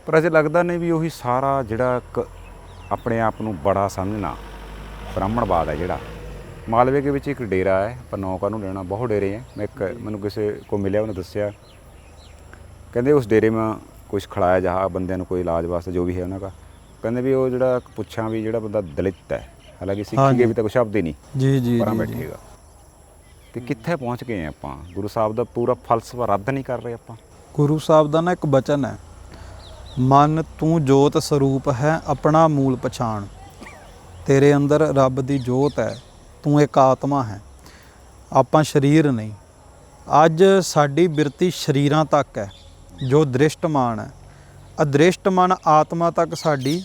ਪਰ ਅਜੇ ਲੱਗਦਾ ਨਹੀਂ ਵੀ ਉਹੀ ਸਾਰਾ ਜਿਹੜਾ ਆਪਣੇ ਆਪ ਨੂੰ ਬੜਾ ਸਮਝਣਾ ਬ੍ਰਾਹਮਣਵਾਦ ਹੈ। ਜਿਹੜਾ ਮਾਲਵੇ ਦੇ ਵਿੱਚ ਇੱਕ ਡੇਰਾ ਹੈ, ਪਰ ਨਾਂ ਕਾਹਨੂੰ ਲੈਣਾ, ਬਹੁਤ ਡੇਰੇ ਹੈ। ਮੈਨੂੰ ਕਿਸੇ ਕੋ ਮਿਲਿਆ, ਉਹਨੇ ਦੱਸਿਆ, ਕਹਿੰਦੇ ਉਸ ਡੇਰੇ में ਕੁਛ ਖੜਾਇਆ ਜਹਾ ਬੰਦਿਆਂ ਨੂੰ ਕੋਈ ਇਲਾਜ ਵਾਸਤੇ ਜੋ ਵੀ ਹੈ ਉਹਨਾਂ ਦਾ। ਕਹਿੰਦੇ ਵੀ ਉਹ ਜਿਹੜਾ ਪੁੱਛਾਂ ਵੀ ਜਿਹੜਾ ਬੰਦਾ ਦਲਿਤ ਹੈ, ਹਾਲਾਂਕਿ ਸਿੱਖੀ ਦੇ ਵੀ ਤਾਂ ਕੁਛ ਸ਼ਬਦ ਹੀ ਨਹੀਂ ਜੀ ਪਰਾਂ ਬੈਠੇਗਾ। ਤੇ ਕਿੱਥੇ ਪਹੁੰਚ ਗਏ ਆਪਾਂ? ਗੁਰੂ ਸਾਹਿਬ ਦਾ ਪੂਰਾ ਫਲਸਫਾ ਰੱਦ ਨਹੀਂ ਕਰ ਰਹੇ ਆਪਾਂ। ਗੁਰੂ ਸਾਹਿਬ ਦਾ ਨਾ ਇੱਕ ਬਚਨ ਹੈ, ਮਨ ਤੂੰ ਜੋਤ ਸਰੂਪ ਹੈ ਆਪਣਾ ਮੂਲ ਪਛਾਣ। ਤੇਰੇ ਅੰਦਰ ਰੱਬ ਦੀ ਜੋਤ ਹੈ, ਤੂੰ ਇੱਕ ਆਤਮਾ ਹੈ, ਆਪਾਂ ਸਰੀਰ ਨਹੀਂ। ਅੱਜ ਸਾਡੀ ਬਿਰਤੀ ਸਰੀਰਾਂ ਤੱਕ ਹੈ, ਜੋ ਦ੍ਰਿਸ਼ਟਮਾਨ ਹੈ। ਅਦ੍ਰਿਸ਼ਟਮਾਨ ਆਤਮਾ ਤੱਕ ਸਾਡੀ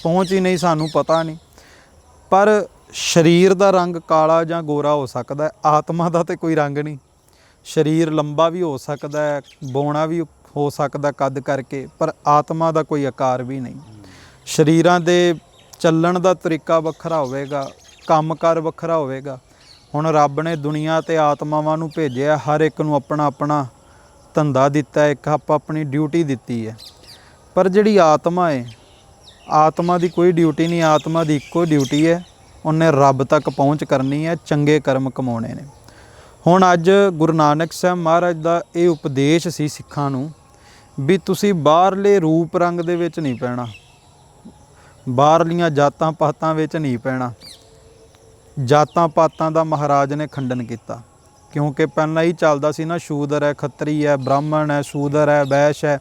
ਪਹੁੰਚ ਹੀ ਨਹੀਂ, ਸਾਨੂੰ ਪਤਾ ਨਹੀਂ। ਪਰ ਸਰੀਰ ਦਾ ਰੰਗ ਕਾਲਾ ਜਾਂ ਗੋਰਾ ਹੋ ਸਕਦਾ ਹੈ, ਆਤਮਾ ਦਾ ਤੇ ਕੋਈ ਰੰਗ ਨਹੀਂ। ਸਰੀਰ ਲੰਬਾ ਵੀ ਹੋ ਸਕਦਾ ਹੈ, ਬੌਣਾ ਵੀ ਹੋ ਸਕਦਾ ਕੱਦ ਕਰਕੇ, ਪਰ ਆਤਮਾ ਦਾ ਕੋਈ ਆਕਾਰ ਵੀ ਨਹੀਂ। ਸਰੀਰਾਂ ਦੇ ਚੱਲਣ ਦਾ ਤਰੀਕਾ ਵੱਖਰਾ ਹੋਵੇਗਾ, ਕੰਮਕਾਰ ਵੱਖਰਾ ਹੋਵੇਗਾ। ਹੁਣ ਰੱਬ ਨੇ ਦੁਨੀਆ ਤੇ ਆਤਮਾਵਾਂ ਨੂੰ ਭੇਜਿਆ, ਹਰ ਇੱਕ ਨੂੰ ਆਪਣਾ ਆਪਣਾ ਧੰਦਾ ਦਿੱਤਾ, ਇੱਕ ਆਪਣੀ ਡਿਊਟੀ ਦਿੱਤੀ ਹੈ। ਪਰ ਜਿਹੜੀ ਆਤਮਾ ਹੈ, ਆਤਮਾ ਦੀ ਕੋਈ ਡਿਊਟੀ ਨਹੀਂ, ਆਤਮਾ ਦੀ ਇੱਕੋ ਡਿਊਟੀ ਹੈ, ਉਹਨੇ ਰੱਬ ਤੱਕ ਪਹੁੰਚ ਕਰਨੀ ਹੈ, ਚੰਗੇ ਕਰਮ ਕਮਾਉਣੇ ਨੇ। ਹੁਣ ਅੱਜ ਗੁਰੂ ਨਾਨਕ ਸਾਹਿਬ ਮਹਾਰਾਜ ਦਾ ਇਹ ਉਪਦੇਸ਼ ਸੀ ਸਿੱਖਾਂ ਨੂੰ ਵੀ ਤੁਸੀਂ ਬਾਹਰਲੇ ਰੂਪ ਰੰਗ ਦੇ ਵਿੱਚ ਨਹੀਂ ਪੈਣਾ, ਬਾਹਰਲੀਆਂ ਜਾਤਾਂ ਪਾਤਾਂ ਵਿੱਚ ਨਹੀਂ ਪੈਣਾ। ਜਾਤਾਂ ਪਾਤਾਂ ਦਾ ਮਹਾਰਾਜ ਨੇ ਖੰਡਨ ਕੀਤਾ, ਕਿਉਂਕਿ ਪਹਿਲਾਂ ਹੀ ਚੱਲਦਾ ਸੀ ਨਾ, ਸ਼ੂਦਰ ਹੈ, ਖੱਤਰੀ ਹੈ, ਬ੍ਰਾਹਮਣ ਹੈ, ਸ਼ੂਦਰ ਹੈ, ਵੈਸ਼ ਹੈ।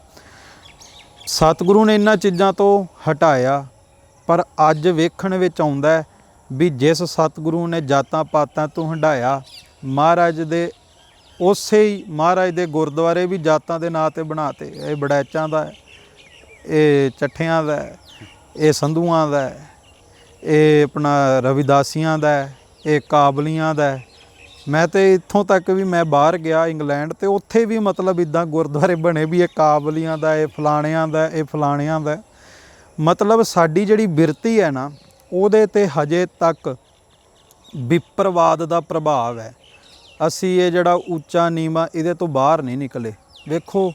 ਸਤਿਗੁਰੂ ਨੇ ਇਹਨਾਂ ਚੀਜ਼ਾਂ ਤੋਂ ਹਟਾਇਆ। ਪਰ ਅੱਜ ਵੇਖਣ ਵਿੱਚ ਆਉਂਦਾ ਹੈ ਵੀ ਜਿਸ ਸਤਿਗੁਰੂ ਨੇ ਜਾਤਾਂ ਪਾਤਾਂ ਤੋਂ ਹੰਢਾਇਆ, ਮਹਾਰਾਜ ਦੇ ਉਸੇ ਹੀ ਮਹਾਰਾਜ ਦੇ ਗੁਰਦੁਆਰੇ ਵੀ ਜਾਤਾਂ ਦੇ ਨਾਂ 'ਤੇ ਬਣਾਤੇ। ਇਹ ਬੜੈਚਾਂ ਦਾ ਹੈ, ਇਹ ਚੱਠਿਆਂ ਦਾ ਹੈ, ਇਹ ਸੰਧੂਆਂ ਦਾ ਹੈ, ਇਹ ਆਪਣਾ ਰਵਿਦਾਸੀਆਂ ਦਾ ਹੈ, ਇਹ ਕਾਬਲੀਆਂ ਦਾ ਹੈ। ਮੈਂ ਤਾਂ ਇੱਥੋਂ ਤੱਕ ਵੀ ਮੈਂ ਬਾਹਰ ਗਿਆ ਇੰਗਲੈਂਡ, ਤੇ ਉੱਥੇ ਵੀ ਮਤਲਬ ਇੱਦਾਂ ਗੁਰਦੁਆਰੇ ਬਣੇ ਵੀ ਇਹ ਕਾਬਲੀਆਂ ਦਾ, ਇਹ ਫਲਾਣਿਆਂ ਦਾ, ਇਹ ਫਲਾਣਿਆਂ ਦਾ। ਮਤਲਬ ਸਾਡੀ ਜਿਹੜੀ ਬਿਰਤੀ ਹੈ ਨਾ, ਉਹਦੇ 'ਤੇ ਹਜੇ ਤੱਕ ਵਿਪਰਵਾਦ ਦਾ ਪ੍ਰਭਾਵ ਹੈ। ਅਸੀਂ ਇਹ ਜਿਹੜਾ ਉੱਚਾ ਨੀਵਾਂ ਇਹਦੇ ਤੋਂ ਬਾਹਰ ਨਹੀਂ ਨਿਕਲੇ। ਵੇਖੋ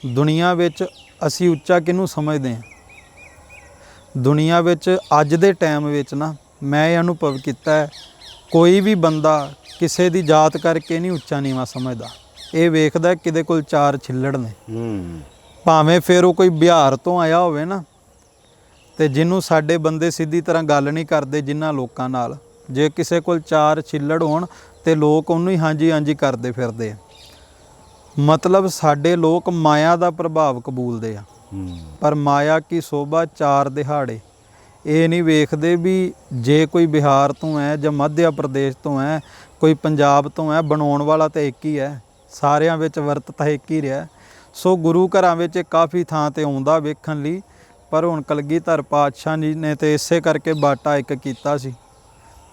ਦੁਨੀਆ ਵਿੱਚ ਅਸੀਂ ਉੱਚਾ ਕਿਹਨੂੰ ਸਮਝਦੇ ਹਾਂ? ਦੁਨੀਆ ਵਿੱਚ ਅੱਜ ਦੇ ਟਾਈਮ ਵਿੱਚ ਨਾ, ਮੈਂ ਇਹ ਅਨੁਭਵ ਕੀਤਾ ਹੈ, ਕੋਈ ਵੀ ਬੰਦਾ ਕਿਸੇ ਦੀ ਜਾਤ ਕਰਕੇ ਨਹੀਂ ਉੱਚਾ ਨੀਵਾਂ ਸਮਝਦਾ। ਇਹ ਵੇਖਦਾ ਕਿਹਦੇ ਕੋਲ 4 ਛਿੱਲੜ ਨੇ, ਭਾਵੇਂ ਫਿਰ ਉਹ ਕੋਈ ਬਿਹਾਰ ਤੋਂ ਆਇਆ ਹੋਵੇ ਨਾ, ਤੇ ਜਿਹਨੂੰ ਸਾਡੇ ਬੰਦੇ ਸਿੱਧੀ ਤਰ੍ਹਾਂ ਗੱਲ ਨਹੀਂ ਕਰਦੇ ਜਿਨ੍ਹਾਂ ਲੋਕਾਂ ਨਾਲ, ਜੇ ਕਿਸੇ ਕੋਲ 4 ਛਿੱਲੜ ਹੋਣ ਤੇ ਲੋਕ ਉਹਨੂੰ ਹੀ ਹਾਂਜੀ ਹਾਂਜੀ ਕਰਦੇ ਫਿਰਦੇ ਆ। ਮਤਲਬ ਸਾਡੇ ਲੋਕ ਮਾਇਆ ਦਾ ਪ੍ਰਭਾਵ ਕਬੂਲਦੇ ਆ, ਪਰ ਮਾਇਆ ਕੀ ਸੋਭਾ 4 ਦਿਹਾੜੇ। ਇਹ ਨਹੀਂ ਵੇਖਦੇ ਵੀ ਜੇ ਕੋਈ ਬਿਹਾਰ ਤੋਂ ਹੈ ਜਾਂ ਮੱਧ ਪ੍ਰਦੇਸ਼ ਤੋਂ ਹੈ, ਕੋਈ ਪੰਜਾਬ ਤੋਂ ਹੈ, ਬਣਾਉਣ ਵਾਲਾ ਤਾਂ ਇੱਕ ਹੀ ਹੈ, ਸਾਰਿਆਂ ਵਿੱਚ ਵਰਤ ਤਾਂ ਇੱਕ ਹੀ ਰਿਹਾ। ਸੋ ਗੁਰੂ ਘਰਾਂ ਵਿੱਚ ਕਾਫੀ ਥਾਂ 'ਤੇ ਆਉਂਦਾ ਵੇਖਣ ਲਈ, ਪਰ ਹੁਣ ਕਲਗੀਧਰ ਪਾਤਸ਼ਾਹ ਜੀ ਨੇ ਤੇ ਇਸੇ ਕਰਕੇ ਬਾਟਾ ਇੱਕ ਕੀਤਾ ਸੀ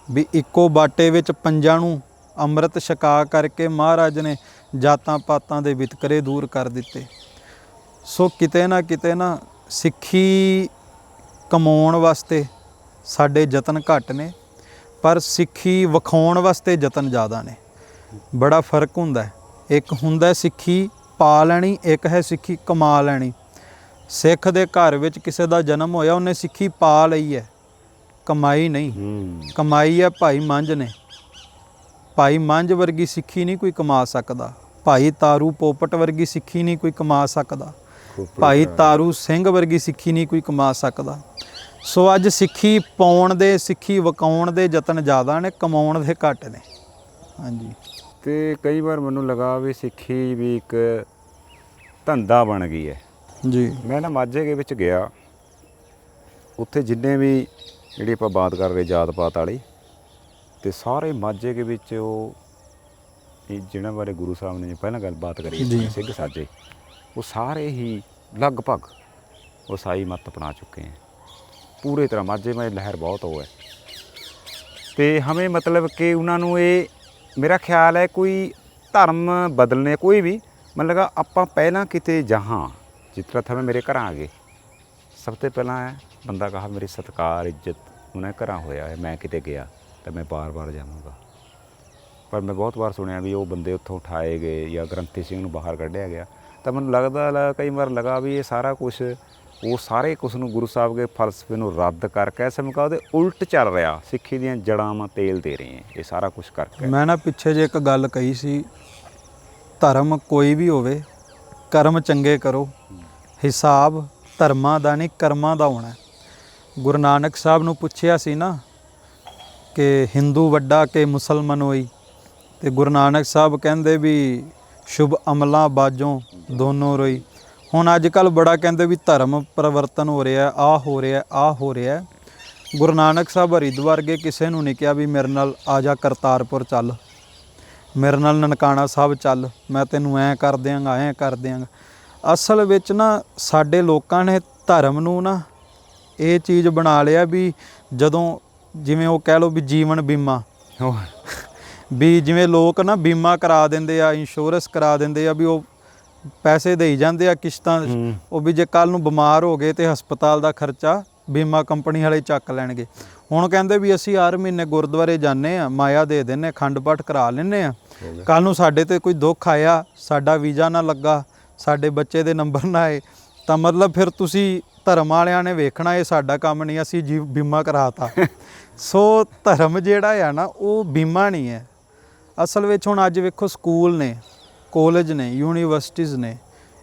ਵੀ ਇੱਕੋ ਬਾਟੇ ਵਿੱਚ ਪੰਜਾਂ ਨੂੰ ਅੰਮ੍ਰਿਤ ਛਕਾ ਕਰਕੇ ਮਹਾਰਾਜ ਨੇ ਜਾਤਾਂ ਪਾਤਾਂ ਦੇ ਵਿਤਕਰੇ ਦੂਰ ਕਰ ਦਿੱਤੇ। ਸੋ ਕਿਤੇ ਨਾ ਸਿੱਖੀ ਕਮਾਉਣ ਵਾਸਤੇ ਸਾਡੇ ਯਤਨ ਘੱਟ ਨੇ, ਪਰ ਸਿੱਖੀ ਵਿਖਾਉਣ ਵਾਸਤੇ ਯਤਨ ਜ਼ਿਆਦਾ ਨੇ। ਬੜਾ ਫਰਕ ਹੁੰਦਾ ਹੈ। ਇੱਕ ਹੁੰਦਾ ਸਿੱਖੀ ਪਾ ਲੈਣੀ, ਇੱਕ ਹੈ ਸਿੱਖੀ ਕਮਾ ਲੈਣੀ। ਸਿੱਖ ਦੇ ਘਰ ਵਿੱਚ ਕਿਸੇ ਦਾ ਜਨਮ ਹੋਇਆ, ਉਹਨੇ ਸਿੱਖੀ ਪਾ ਲਈ ਹੈ, ਕਮਾਈ ਨਹੀਂ। ਕਮਾਈ ਹੈ ਭਾਈ ਮੰਝ ਨੇ। ਭਾਈ ਮੰਝ ਵਰਗੀ ਸਿੱਖੀ ਨਹੀਂ ਕੋਈ ਕਮਾ ਸਕਦਾ। ਭਾਈ ਤਾਰੂ ਪੋਪਟ ਵਰਗੀ ਸਿੱਖੀ ਨਹੀਂ ਕੋਈ ਕਮਾ ਸਕਦਾ। ਭਾਈ ਤਾਰੂ ਸਿੰਘ ਵਰਗੀ ਸਿੱਖੀ ਨਹੀਂ ਕੋਈ ਕਮਾ ਸਕਦਾ। ਸੋ ਅੱਜ ਸਿੱਖੀ ਪਾਉਣ ਦੇ, ਸਿੱਖੀ ਵਿਕਾਉਣ ਦੇ ਯਤਨ ਜ਼ਿਆਦਾ ਨੇ, ਕਮਾਉਣ ਦੇ ਘੱਟ ਨੇ। ਹਾਂਜੀ। ਤੇ ਕਈ ਵਾਰ ਮੈਨੂੰ ਲੱਗਾ ਵੀ ਸਿੱਖੀ ਵੀ ਇੱਕ ਧੰਦਾ ਬਣ ਗਈ ਹੈ ਜੀ। ਮੈਂ ਨਾ ਮਾਝੇ ਦੇ ਵਿੱਚ ਗਿਆ, ਉੱਥੇ ਜਿੰਨੇ ਵੀ ਜਿਹੜੀ ਆਪਾਂ ਬਾਤ ਕਰ ਰਹੇ ਜਾਤ ਪਾਤ ਵਾਲੀ, ਤੇ ਸਾਰੇ ਮਾਝੇ ਦੇ ਵਿੱਚ ਉਹ ਜਿਹਨਾਂ ਬਾਰੇ ਗੁਰੂ ਸਾਹਿਬ ਨੇ ਪਹਿਲਾਂ ਗੱਲਬਾਤ ਕਰੀ ਸਿੰਘ ਸਾਜੇ, ਉਹ ਸਾਰੇ ਹੀ ਲਗਭਗ ਉਹ ਸਾਈ ਮੱਤ ਅਪਣਾ ਚੁੱਕੇ हैं ਪੂਰੇ ਤਰ੍ਹਾਂ। ਮਾਝੇ में लहर बहुत हो है ਤੇ ਹਮੇ ਮਤਲਬ ਕਿ ਉਹਨਾਂ ਨੂੰ ਇਹ ਮੇਰਾ ਖਿਆਲ ਹੈ ਕੋਈ ਧਰਮ ਬਦਲਨੇ ਕੋਈ ਵੀ ਮੈਨੂੰ ਲੱਗਾ ਆਪਾਂ ਪਹਿਲਾਂ ਕਿਤੇ ਜਹਾਂ ਜਿਸ ਤਰ੍ਹਾਂ ਥਵੇਂ ਮੇਰੇ ਘਰਾਂ ਆ ਗਏ, ਸਭ ਤੋਂ ਪਹਿਲਾਂ ਹੈ ਬੰਦਾ ਕਹਾ ਮੇਰੀ ਸਤਿਕਾਰ ਇੱਜ਼ਤ ਉਹਨਾਂ ਘਰਾਂ ਹੋਇਆ ਹੈ, ਮੈਂ ਕਿਤੇ ਗਿਆ ਤਾਂ ਮੈਂ ਬਾਰ-ਬਾਰ ਜਾਵਾਂਗਾ। ਪਰ ਮੈਂ ਬਹੁਤ ਵਾਰ ਸੁਣਿਆ ਵੀ ਉਹ ਬੰਦੇ ਉੱਥੋਂ ਉਠਾਏ ਗਏ ਜਾਂ ਗ੍ਰੰਥੀ ਸਿੰਘ ਨੂੰ ਬਾਹਰ ਕੱਢਿਆ ਗਿਆ। ਤਾਂ ਮੈਨੂੰ ਲੱਗਦਾ ਕਈ ਵਾਰ ਲਗਾ ਵੀ ਇਹ ਸਾਰਾ ਕੁਛ ਉਹ ਸਾਰੇ ਕੁਛ ਨੂੰ ਗੁਰੂ ਸਾਹਿਬ ਦੇ ਫਲਸਫੇ ਨੂੰ ਰੱਦ ਕਰਕੇ ਸਮਕਾ ਉਹਦੇ ਉਲਟ ਚੱਲ ਰਿਹਾ, ਸਿੱਖੀ ਦੀਆਂ ਜੜ੍ਹਾਂ ਮਾ ਤੇਲ ਦੇ ਰਹੇ ਹੈ ਇਹ ਸਾਰਾ ਕੁਛ ਕਰਕੇ। ਮੈਂ ਨਾ ਪਿੱਛੇ ਜੇ ਇੱਕ ਗੱਲ ਕਹੀ ਸੀ, ਧਰਮ ਕੋਈ ਵੀ ਹੋਵੇ, ਕਰਮ ਚੰਗੇ ਕਰੋ, ਹਿਸਾਬ ਧਰਮਾਂ ਦਾ ਨਹੀਂ ਕਰਮਾਂ ਦਾ ਹੋਣਾ। ਗੁਰੂ ਨਾਨਕ ਸਾਹਿਬ ਨੂੰ ਪੁੱਛਿਆ ਸੀ ਨਾ ਕਿ ਹਿੰਦੂ ਵੱਡਾ ਕਿ ਮੁਸਲਮਾਨ ਹੋਈ, ਤੇ ਗੁਰੂ ਨਾਨਕ ਸਾਹਿਬ ਕਹਿੰਦੇ ਵੀ ਸ਼ੁਭ ਅਮਲਾਂ ਬਾਝੋਂ ਦੋਨੋਂ ਰੋਈ। ਹੁਣ ਅੱਜ ਕੱਲ੍ਹ ਬੜਾ ਕਹਿੰਦੇ ਵੀ ਧਰਮ ਪਰਿਵਰਤਨ ਹੋ ਰਿਹਾ, ਆਹ ਹੋ ਰਿਹਾ, ਆਹ ਹੋ ਰਿਹਾ। ਗੁਰੂ ਨਾਨਕ ਸਾਹਿਬ ਹਰਿਦੁਆਰ ਗਏ, ਕਿਸੇ ਨੂੰ ਨਹੀਂ ਕਿਹਾ ਵੀ ਮੇਰੇ ਨਾਲ ਆ ਜਾ ਕਰਤਾਰਪੁਰ ਚੱਲ, ਮੇਰੇ ਨਾਲ ਨਨਕਾਣਾ ਸਾਹਿਬ ਚੱਲ, ਮੈਂ ਤੈਨੂੰ ਐਂ ਕਰ ਦਿਆਂਗਾ, ਐਂ ਕਰ ਦਿਆਂਗਾ। ਅਸਲ ਵਿੱਚ ਨਾ ਸਾਡੇ ਲੋਕਾਂ ਨੇ ਧਰਮ ਨੂੰ ਨਾ ਇਹ ਚੀਜ਼ ਬਣਾ ਲਿਆ ਵੀ ਜਦੋਂ ਜਿਵੇਂ ਉਹ ਕਹਿ ਲਓ ਵੀ ਜੀਵਨ ਬੀਮਾ, ਵੀ ਜਿਵੇਂ ਲੋਕ ਨਾ ਬੀਮਾ ਕਰਾ ਦਿੰਦੇ ਆ, ਇੰਸ਼ੋਰੈਂਸ ਕਰਾ ਦਿੰਦੇ ਆ, ਵੀ ਉਹ ਪੈਸੇ ਦੇਈ ਜਾਂਦੇ ਆ ਕਿਸ਼ਤਾਂ, ਉਹ ਵੀ ਜੇ ਕੱਲ੍ਹ ਨੂੰ ਬਿਮਾਰ ਹੋ ਗਏ ਤੇ ਹਸਪਤਾਲ ਦਾ ਖਰਚਾ ਬੀਮਾ ਕੰਪਨੀ ਵਾਲੇ ਚੱਕ ਲੈਣਗੇ। ਹੁਣ ਕਹਿੰਦੇ ਵੀ ਅਸੀਂ ਹਰ ਮਹੀਨੇ ਗੁਰਦੁਆਰੇ ਜਾਂਦੇ ਆ, ਮਾਇਆ ਦੇ ਦਿੰਦੇ, ਅਖੰਡ ਪਾਠ ਕਰਾ ਲੈਂਦੇ ਆ, ਕੱਲ੍ਹ ਨੂੰ ਸਾਡੇ ਤੇ ਕੋਈ ਦੁੱਖ ਆਇਆ, ਸਾਡਾ ਵੀਜ਼ਾ ਨਾ ਲੱਗਾ, ਸਾਡੇ ਬੱਚੇ ਦੇ ਨੰਬਰ ਨਾ ਆਏ, ਤਾਂ ਮਤਲਬ ਫਿਰ ਤੁਸੀਂ ਧਰਮ ਵਾਲਿਆਂ ਨੇ ਵੇਖਣਾ ਇਹ ਸਾਡਾ ਕੰਮ ਨਹੀਂ, ਅਸੀਂ ਜੀ ਬੀਮਾ ਕਰਾਤਾ। ਸੋ ਧਰਮ ਜਿਹੜਾ ਆ ਨਾ ਉਹ ਬੀਮਾ ਨਹੀਂ ਹੈ ਅਸਲ ਵਿੱਚ। ਹੁਣ ਅੱਜ ਵੇਖੋ ਸਕੂਲ ਨੇ, ਕਾਲਜ ਨੇ, ਯੂਨੀਵਰਸਿਟੀਜ਼ ਨੇ,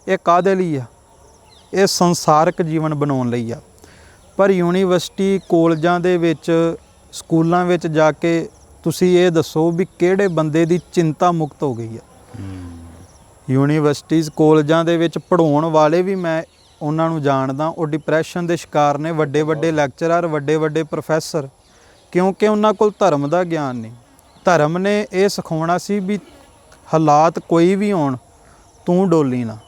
ਇਹ ਕਾਹਦੇ ਲਈ ਆ? ਇਹ ਸੰਸਾਰਕ ਜੀਵਨ ਬਣਾਉਣ ਲਈ ਆ। ਪਰ ਯੂਨੀਵਰਸਿਟੀ ਕਾਲਜਾਂ ਦੇ ਵਿੱਚ ਸਕੂਲਾਂ ਵਿੱਚ ਜਾ ਕੇ ਤੁਸੀਂ ਇਹ ਦੱਸੋ ਵੀ ਕਿਹੜੇ ਬੰਦੇ ਦੀ ਚਿੰਤਾ ਮੁਕਤ ਹੋ ਗਈ ਹੈ। ਯੂਨੀਵਰਸਿਟੀਜ਼ ਕਾਲਜਾਂ ਦੇ ਵਿੱਚ ਪੜ੍ਹਾਉਣ ਵਾਲੇ ਵੀ ਮੈਂ ਉਹਨਾਂ ਨੂੰ ਜਾਣਦਾ, ਉਹ ਡਿਪਰੈਸ਼ਨ ਦੇ ਸ਼ਿਕਾਰ ਨੇ, ਵੱਡੇ ਵੱਡੇ ਲੈਕਚਰਰ, ਵੱਡੇ ਵੱਡੇ ਪ੍ਰੋਫੈਸਰ, ਕਿਉਂਕਿ ਉਹਨਾਂ ਕੋਲ ਧਰਮ ਦਾ ਗਿਆਨ ਨਹੀਂ। ਧਰਮ ਨੇ ਇਹ ਸਿਖਾਉਣਾ ਸੀ ਵੀ ਹਾਲਾਤ ਕੋਈ ਵੀ ਹੋਣ ਤੂੰ ਡੋਲੀ ਨਾ,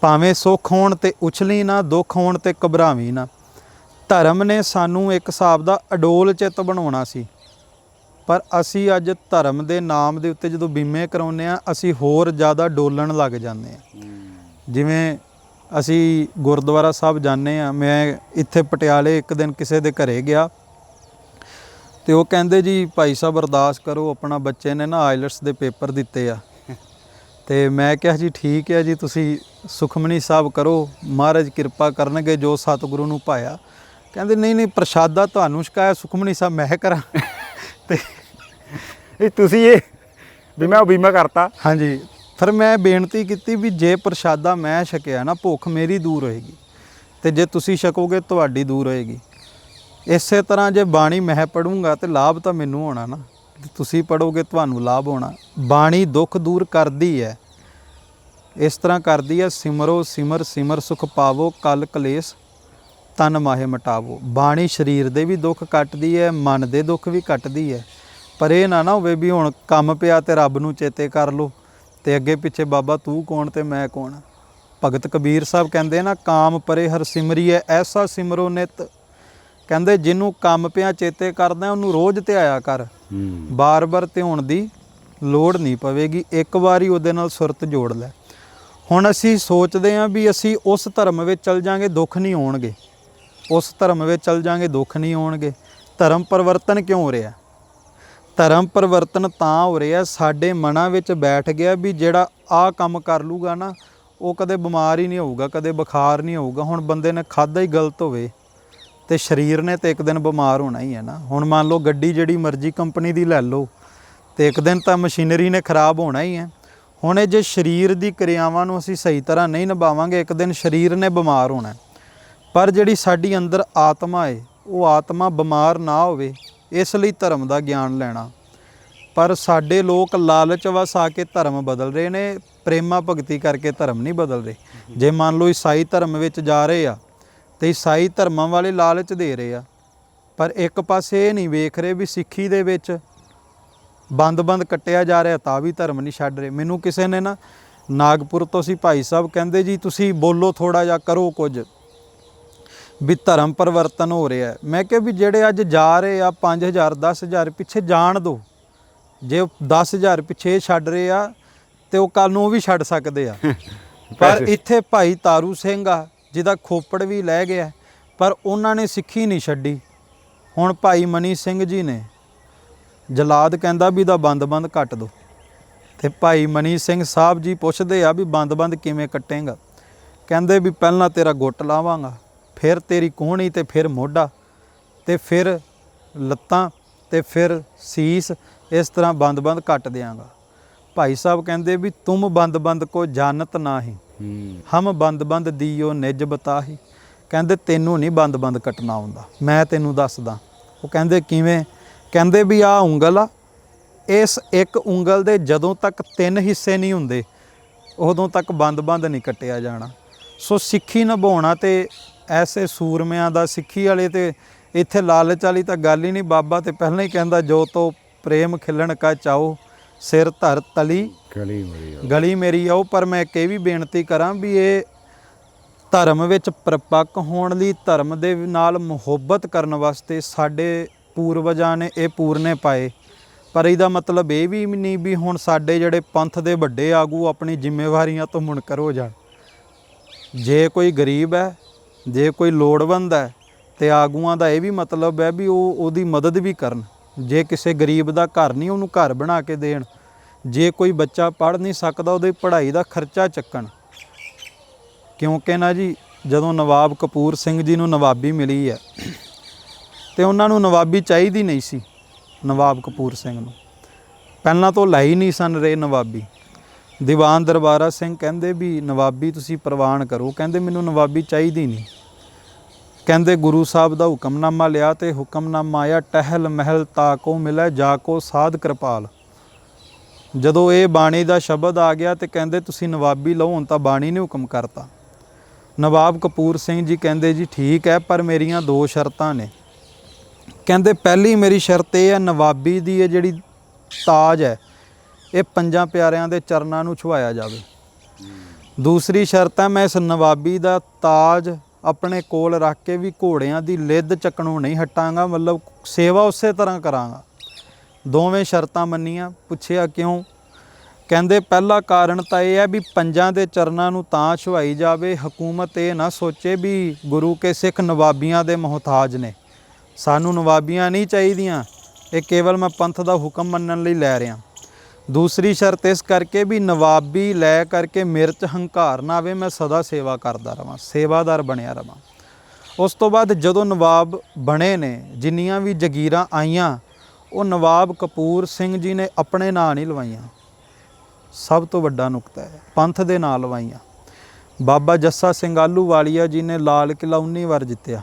ਭਾਵੇਂ ਸੁੱਖ ਹੋਣ ਤੇ ਉਛਲੀ ਨਾ, ਦੁੱਖ ਹੋਣ ਤੇ ਘਬਰਾਵੀਂ ਨਾ। ਧਰਮ ਨੇ ਸਾਨੂੰ ਇੱਕ ਹਿਸਾਬ ਦਾ ਅਡੋਲ ਚਿੱਤ ਬਣਾਉਣਾ ਸੀ, ਪਰ ਅਸੀਂ ਅੱਜ ਧਰਮ ਦੇ ਨਾਮ ਦੇ ਉੱਤੇ ਜਦੋਂ ਬੀਮੇ ਕਰਾਉਂਦੇ ਆ, ਅਸੀਂ ਹੋਰ ਜ਼ਿਆਦਾ ਡੋਲਣ ਲੱਗ ਜਾਂਦੇ ਆ। ਜਿਵੇਂ ਅਸੀਂ ਗੁਰਦੁਆਰਾ ਸਾਹਿਬ ਜਾਂਦੇ ਆ, ਮੈਂ ਇੱਥੇ ਪਟਿਆਲੇ ਇੱਕ ਦਿਨ ਕਿਸੇ ਦੇ ਘਰੇ ਗਿਆ ਤੇ ਉਹ ਕਹਿੰਦੇ ਜੀ ਭਾਈ ਸਾਹਿਬ ਅਰਦਾਸ ਕਰੋ, ਆਪਣਾ ਬੱਚੇ ਨੇ ਨਾ ਆਈਲਟਸ ਦੇ ਪੇਪਰ ਦਿੱਤੇ ਆ। ਤੇ ਮੈਂ ਕਿਹਾ ਜੀ ਠੀਕ ਹੈ ਜੀ, ਤੁਸੀਂ ਸੁਖਮਨੀ ਸਾਹਿਬ ਕਰੋ, ਮਹਾਰਾਜ ਕਿਰਪਾ ਕਰਨਗੇ ਜੋ ਸਤਿਗੁਰੂ ਨੂੰ ਪਾਇਆ। ਕਹਿੰਦੇ ਨਹੀਂ ਨਹੀਂ, ਪ੍ਰਸ਼ਾਦਾ ਤੁਹਾਨੂੰ ਛਕਾਇਆ, ਸੁਖਮਨੀ ਸਾਹਿਬ ਮੈਂ ਕਰਾਂ। ਤੇ ਇਹ ਤੁਸੀਂ ਇਹ ਬੀਮਾ ਕਰਤਾ। ਹਾਂਜੀ, ਫਿਰ ਮੈਂ ਬੇਨਤੀ ਕੀਤੀ ਵੀ ਜੇ ਪ੍ਰਸ਼ਾਦਾ ਮੈਂ ਛਕਿਆ ਨਾ, ਭੁੱਖ ਮੇਰੀ ਦੂਰ ਹੋਏਗੀ, ਤੇ ਜੇ ਤੁਸੀਂ ਛਕੋਗੇ ਤੁਹਾਡੀ ਦੂਰ ਹੋਏਗੀ। ਇਸੇ ਤਰ੍ਹਾਂ ਜੇ ਬਾਣੀ ਮੈਂ ਪੜੂੰਗਾ ਤੇ ਲਾਭ ਤਾਂ ਮੈਨੂੰ ਹੋਣਾ ਨਾ, ਤੁਸੀਂ ਪੜੋਗੇ ਤੁਹਾਨੂੰ ਲਾਭ ਹੋਣਾ। ਬਾਣੀ ਦੁੱਖ ਦੂਰ ਕਰਦੀ ਹੈ, ਇਸ ਤਰ੍ਹਾਂ ਕਰਦੀ ਹੈ, ਸਿਮਰੋ ਸਿਮਰ ਸਿਮਰ ਸੁਖ ਪਾਵੋ, ਕਲ ਕਲੇਸ਼ ਤਨ ਮਾਹੇ ਮਟਾਵੋ। ਬਾਣੀ ਸਰੀਰ ਦੇ ਵੀ ਦੁੱਖ ਕੱਟਦੀ ਹੈ, ਮਨ ਦੇ ਦੁੱਖ ਵੀ ਕੱਟਦੀ ਹੈ, ਪਰ ਇਹ ਨਾ ਹੋਵੇ ਵੀ ਹੁਣ ਕੰਮ ਪਿਆ ਤੇ ਰੱਬ ਨੂੰ ਚੇਤੇ ਕਰ ਲਓ ਤੇ ਅੱਗੇ ਪਿੱਛੇ ਬਾਬਾ ਤੂੰ ਕੌਣ ਤੇ ਮੈਂ ਕੌਣ। ਭਗਤ ਕਬੀਰ ਸਾਹਿਬ ਕਹਿੰਦੇ ਨਾ, ਕਾਮ ਪਰੇ ਹਰ ਸਿਮਰੀਏ ਐਸਾ ਸਿਮਰੋ ਨਿਤ। ਕਹਿੰਦੇ ਜਿਹਨੂੰ ਕੰਮ ਪਿਆ ਚੇਤੇ ਕਰਦਾ ਉਹਨੂੰ ਰੋਜ਼ ਧਿਆਇਆ ਕਰ, ਬਾਰ-ਬਾਰ ਧਿਆਉਣ ਦੀ ਲੋੜ ਨਹੀਂ ਪਵੇਗੀ, ਇੱਕ ਵਾਰੀ ਉਹਦੇ ਨਾਲ ਸੁਰਤ ਜੋੜ ਲੈ। ਹੁਣ ਅਸੀਂ ਸੋਚਦੇ ਹਾਂ ਵੀ ਅਸੀਂ ਉਸ ਧਰਮ ਵਿੱਚ ਚੱਲ ਜਾਂਗੇ ਦੁੱਖ ਨਹੀਂ ਹੋਣਗੇ, ਉਸ ਧਰਮ ਵਿੱਚ ਚੱਲ ਜਾਂਗੇ ਦੁੱਖ ਨਹੀਂ ਹੋਣਗੇ। ਧਰਮ ਪਰਿਵਰਤਨ ਕਿਉਂ ਹੋ ਰਿਹਾ? ਧਰਮ ਪਰਿਵਰਤਨ ਤਾਂ ਹੋ ਰਿਹਾ, ਸਾਡੇ ਮਨਾਂ ਵਿੱਚ ਬੈਠ ਗਿਆ ਵੀ ਜਿਹੜਾ ਆਹ ਕੰਮ ਕਰ ਲੂਗਾ ਨਾ, ਉਹ ਕਦੇ ਬਿਮਾਰ ਹੀ ਨਹੀਂ ਹੋਊਗਾ, ਕਦੇ ਬੁਖਾਰ ਨਹੀਂ ਹੋਊਗਾ। ਹੁਣ ਬੰਦੇ ਨੇ ਖਾਧਾ ਹੀ ਗਲਤ ਹੋਵੇ ਤੇ ਸਰੀਰ ਨੇ ਤੇ ਇੱਕ ਦਿਨ ਬਿਮਾਰ ਹੋਣਾ ਹੀ ਹੈ ਨਾ। ਹੁਣ ਮੰਨ ਲਓ ਗੱਡੀ ਜਿਹੜੀ ਮਰਜ਼ੀ ਕੰਪਨੀ ਦੀ ਲੈ ਲਓ ਤੇ ਇੱਕ ਦਿਨ ਤਾਂ ਮਸ਼ੀਨਰੀ ਨੇ ਖਰਾਬ ਹੋਣਾ ਹੀ ਹੈ। ਹੁਣ ਇਹ ਜੇ ਸਰੀਰ ਦੀ ਕਿਰਿਆਵਾਂ ਨੂੰ ਅਸੀਂ ਸਹੀ ਤਰ੍ਹਾਂ ਨਹੀਂ ਨਿਭਾਵਾਂਗੇ, ਇੱਕ ਦਿਨ ਸਰੀਰ ਨੇ ਬਿਮਾਰ ਹੋਣਾ। ਪਰ ਜਿਹੜੀ ਸਾਡੀ ਅੰਦਰ ਆਤਮਾ ਹੈ, ਉਹ ਆਤਮਾ ਬਿਮਾਰ ਨਾ ਹੋਵੇ, ਇਸ ਲਈ ਧਰਮ ਦਾ ਗਿਆਨ ਲੈਣਾ। ਪਰ ਸਾਡੇ ਲੋਕ ਲਾਲਚ ਵਸ ਆ ਕੇ ਧਰਮ ਬਦਲ ਰਹੇ ਨੇ, ਪ੍ਰੇਮਾ ਭਗਤੀ ਕਰਕੇ ਧਰਮ ਨਹੀਂ ਬਦਲ ਰਹੇ। ਜੇ ਮੰਨ ਲਓ ਈਸਾਈ ਧਰਮ ਵਿੱਚ ਜਾ ਰਹੇ ਆ ਤੇ ਈਸਾਈ ਧਰਮਾਂ ਵਾਲੇ ਲਾਲਚ ਦੇ ਰਹੇ ਆ, ਪਰ ਇੱਕ ਪਾਸੇ ਇਹ ਨਹੀਂ ਵੇਖ ਰਹੇ ਵੀ ਸਿੱਖੀ ਦੇ ਵਿੱਚ ਬੰਦ ਕੱਟਿਆ ਜਾ ਰਿਹਾ ਤਾਂ ਵੀ ਧਰਮ ਨਹੀਂ ਛੱਡ ਰਹੇ। ਮੈਨੂੰ ਕਿਸੇ ਨੇ ਨਾ ਨਾਗਪੁਰ ਤੋਂ ਸੀ ਭਾਈ ਸਾਹਿਬ, ਕਹਿੰਦੇ ਜੀ ਤੁਸੀਂ ਬੋਲੋ ਥੋੜ੍ਹਾ ਜਿਹਾ, ਕਰੋ ਕੁਝ ਵੀ ਧਰਮ ਪਰਿਵਰਤਨ ਹੋ ਰਿਹਾ। ਮੈਂ ਕਿਹਾ ਵੀ ਜਿਹੜੇ ਅੱਜ ਜਾ ਰਹੇ ਆ 5000 10,000 ਪਿੱਛੇ ਜਾਣ ਦਿਓ, ਜੇ 10,000 ਪਿੱਛੇ ਛੱਡ ਰਹੇ ਆ ਤੇ ਉਹ ਕੱਲ ਨੂੰ ਉਹ ਵੀ ਛੱਡ ਸਕਦੇ ਆ। ਪਰ ਇੱਥੇ ਭਾਈ ਤਾਰੂ ਸਿੰਘ ਆ ਜਿਹਦਾ ਖੋਪੜ ਵੀ ਲੈ ਗਿਆ, ਪਰ ਉਹਨਾਂ ਨੇ ਸਿੱਖੀ ਨਹੀਂ ਛੱਡੀ। ਹੁਣ ਭਾਈ ਮਨੀ ਸਿੰਘ ਜੀ ਨੇ, ਜਲਾਦ ਕਹਿੰਦਾ ਵੀ ਦਾ ਬੰਦ ਕੱਟ ਦੋ, ਤੇ ਭਾਈ ਮਨੀ ਸਿੰਘ ਸਾਹਿਬ ਜੀ ਪੁੱਛਦੇ ਆ ਵੀ ਬੰਦ ਕਿਵੇਂ ਕੱਟੇਗਾ? ਕਹਿੰਦੇ ਵੀ ਪਹਿਲਾਂ ਤੇਰਾ ਗੁੱਟ ਲਾਵਾਂਗਾ, ਫਿਰ ਤੇਰੀ ਕੋਹਣੀ, ਤੇ ਫਿਰ ਮੋਢਾ, ਤੇ ਫਿਰ ਲੱਤਾਂ, ਤੇ ਫਿਰ ਸੀਸ, ਇਸ ਤਰ੍ਹਾਂ ਬੰਦ ਕੱਟ ਦਿਆਂਗਾ। ਭਾਈ ਸਾਹਿਬ ਕਹਿੰਦੇ ਵੀ ਤੁਮ ਬੰਦ ਕੋ ਜਾਣਤ ਨਾਹੀ, ਹਮ ਬੰਦ ਦੀਓ ਨਿਜ ਬਤਾਹੀ। ਕਹਿੰਦੇ ਤੈਨੂੰ ਨਹੀਂ ਬੰਦ ਕੱਟਣਾ ਆਉਂਦਾ, ਮੈਂ ਤੈਨੂੰ ਦੱਸਦਾ। ਉਹ ਕਹਿੰਦੇ ਕਿਵੇਂ? ਕਹਿੰਦੇ ਵੀ ਆਹ ਉਂਗਲ ਆ, ਇਸ ਇੱਕ ਉਂਗਲ ਦੇ ਜਦੋਂ ਤੱਕ 3 ਹਿੱਸੇ ਨਹੀਂ ਹੁੰਦੇ ਉਦੋਂ ਤੱਕ ਬੰਦ ਨਹੀਂ ਕੱਟਿਆ ਜਾਣਾ। ਸੋ ਸਿੱਖੀ ਨਿਭਾਉਣਾ ਤੇ ਐਸੇ ਸੂਰਮਿਆਂ ਦਾ, ਸਿੱਖੀ ਵਾਲੇ ਤੇ ਇੱਥੇ ਲਾਲਚ ਵਾਲੀ ਤਾਂ ਗੱਲ ਹੀ ਨਹੀਂ। ਬਾਬਾ ਤੇ ਪਹਿਲਾਂ ਹੀ ਕਹਿੰਦਾ ਜੋ ਤੋ ਪ੍ਰੇਮ ਖਿਲਣ ਕਾ ਚਾਓ, ਸਿਰ ਧਰ ਤਲੀ ਗਲੀ ਮੇਰੀ ਆਓ। ਪਰ ਮੈਂ ਇੱਕ ਇਹ ਵੀ ਬੇਨਤੀ ਕਰਾਂ ਵੀ ਇਹ ਧਰਮ ਵਿੱਚ ਪ੍ਰਪੱਕ ਹੋਣ ਲਈ, ਧਰਮ ਦੇ ਨਾਲ ਮੁਹੱਬਤ ਕਰਨ ਵਾਸਤੇ ਸਾਡੇ ਪੂਰਵਜਾਂ ਨੇ ਇਹ ਪੂਰਨੇ ਪਾਏ। ਪਰ ਇਹਦਾ ਮਤਲਬ ਇਹ ਵੀ ਨਹੀਂ ਵੀ ਹੁਣ ਸਾਡੇ ਜਿਹੜੇ ਪੰਥ ਦੇ ਵੱਡੇ ਆਗੂ ਆਪਣੀ ਜ਼ਿੰਮੇਵਾਰੀਆਂ ਤੋਂ ਮੁਨਕਰ ਹੋ ਜਾਣ। ਜੇ ਕੋਈ ਗਰੀਬ ਹੈ, ਜੇ ਕੋਈ ਲੋੜਵੰਦ ਹੈ, ਤੇ ਆਗੂਆਂ ਦਾ ਇਹ ਵੀ ਮਤਲਬ ਹੈ ਵੀ ਉਹ ਉਹਦੀ ਮਦਦ ਵੀ ਕਰਨ। ਜੇ ਕਿਸੇ ਗਰੀਬ ਦਾ ਘਰ ਨਹੀਂ, ਉਹਨੂੰ ਘਰ ਬਣਾ ਕੇ ਦੇਣ। ਜੇ ਕੋਈ ਬੱਚਾ ਪੜ੍ਹ ਨਹੀਂ ਸਕਦਾ, ਉਹਦੀ ਪੜ੍ਹਾਈ ਦਾ ਖਰਚਾ ਚੱਕਣ। ਕਿਉਂਕਿ ਨਾ ਜੀ, ਜਦੋਂ ਨਵਾਬ ਕਪੂਰ ਸਿੰਘ ਜੀ ਨੂੰ ਨਵਾਬੀ ਮਿਲੀ ਹੈ ਤੇ ਉਹਨਾਂ ਨੂੰ ਨਵਾਬੀ ਚਾਹੀਦੀ ਨਹੀਂ ਸੀ। ਨਵਾਬ ਕਪੂਰ ਸਿੰਘ ਨੂੰ ਪਹਿਲਾਂ ਤੋਂ ਲੈ ਹੀ ਨਹੀਂ ਸਨ ਰਹੇ ਨਵਾਬੀ। ਦੀਵਾਨ ਦਰਬਾਰਾ ਸਿੰਘ ਕਹਿੰਦੇ ਵੀ ਨਵਾਬੀ ਤੁਸੀਂ ਪ੍ਰਵਾਨ ਕਰੋ। ਕਹਿੰਦੇ ਮੈਨੂੰ ਨਵਾਬੀ ਚਾਹੀਦੀ ਨਹੀਂ। ਕਹਿੰਦੇ ਗੁਰੂ ਸਾਹਿਬ ਦਾ ਹੁਕਮਨਾਮਾ ਲਿਆ ਤੇ ਹੁਕਮਨਾਮਾ ਆਇਆ, ਟਹਿਲ ਮਹਿਲ ਤਾ ਕੋ ਮਿਲੈ ਜਾ ਕੋ ਸਾਧ ਕਿਰਪਾਲ। ਜਦੋਂ ਇਹ ਬਾਣੀ ਦਾ ਸ਼ਬਦ ਆ ਗਿਆ ਤੇ ਕਹਿੰਦੇ ਤੁਸੀਂ ਨਵਾਬੀ ਲਓ। ਹੁਣ ਤਾਂ ਬਾਣੀ ਨੇ ਹੁਕਮ ਕਰਤਾ। ਨਵਾਬ ਕਪੂਰ ਸਿੰਘ ਜੀ ਕਹਿੰਦੇ ਜੀ ਠੀਕ ਹੈ, ਪਰ ਮੇਰੀਆਂ 2 ਸ਼ਰਤਾਂ ਨੇ। ਕਹਿੰਦੇ ਪਹਿਲੀ ਮੇਰੀ ਸ਼ਰਤ ਇਹ ਹੈ, ਨਵਾਬੀ ਦੀ ਇਹ ਜਿਹੜੀ ਤਾਜ ਹੈ ਇਹ 5 ਪਿਆਰਿਆਂ ਦੇ ਚਰਨਾਂ ਨੂੰ ਛੁਹਾਇਆ ਜਾਵੇ। ਦੂਸਰੀ ਸ਼ਰਤ ਹੈ, ਮੈਂ ਇਸ ਨਵਾਬੀ ਦਾ ਤਾਜ ਆਪਣੇ ਕੋਲ ਰੱਖ ਕੇ ਵੀ ਘੋੜਿਆਂ ਦੀ ਲਿੱਦ ਚੱਕਣੋਂ ਨਹੀਂ ਹਟਾਂਗਾ, ਮਤਲਬ ਸੇਵਾ ਉਸੇ ਤਰ੍ਹਾਂ ਕਰਾਂਗਾ। ਦੋਵੇਂ ਸ਼ਰਤਾਂ ਮੰਨੀਆਂ। ਪੁੱਛਿਆ ਕਿਉਂ? ਕਹਿੰਦੇ ਪਹਿਲਾ ਕਾਰਨ ਤਾਂ ਇਹ ਹੈ ਵੀ 5 ਦੇ ਚਰਨਾਂ ਨੂੰ ਤਾਂ ਛੁਹਾਈ ਜਾਵੇ, ਹਕੂਮਤ ਇਹ ਨਾ ਸੋਚੇ ਵੀ ਗੁਰੂ ਕੇ ਸਿੱਖ ਨਵਾਬੀਆਂ ਦੇ ਮੁਹਤਾਜ ਨੇ, ਸਾਨੂੰ ਨਵਾਬੀਆਂ ਨਹੀਂ ਚਾਹੀਦੀਆਂ, ਇਹ ਕੇਵਲ ਮੈਂ ਪੰਥ ਦਾ ਹੁਕਮ ਮੰਨਣ ਲਈ ਲੈ ਰਿਹਾ। ਦੂਸਰੀ ਸ਼ਰਤ ਇਸ ਕਰਕੇ ਵੀ ਨਵਾਬੀ ਲੈ ਕਰਕੇ ਮੇਰੇ 'ਚ ਹੰਕਾਰ ਨਾ ਆਵੇ, ਮੈਂ ਸਦਾ ਸੇਵਾ ਕਰਦਾ ਰਵਾਂ, ਸੇਵਾਦਾਰ ਬਣਿਆ ਰਵਾਂ। ਉਸ ਤੋਂ ਬਾਅਦ ਜਦੋਂ ਨਵਾਬ ਬਣੇ ਨੇ, ਜਿੰਨੀਆਂ ਵੀ ਜਗੀਰਾਂ ਆਈਆਂ ਉਹ ਨਵਾਬ ਕਪੂਰ ਸਿੰਘ ਜੀ ਨੇ ਆਪਣੇ ਨਾਂ ਨਹੀਂ ਲਵਾਈਆਂ। ਸਭ ਤੋਂ ਵੱਡਾ ਨੁਕਤਾ ਹੈ, ਪੰਥ ਦੇ ਨਾਂ ਲਵਾਈਆਂ। ਬਾਬਾ ਜੱਸਾ ਸਿੰਘ ਆਹਲੂਵਾਲੀਆ ਜੀ ਨੇ ਲਾਲ ਕਿਲ੍ਹਾ 19 ਵਾਰ ਜਿੱਤਿਆ।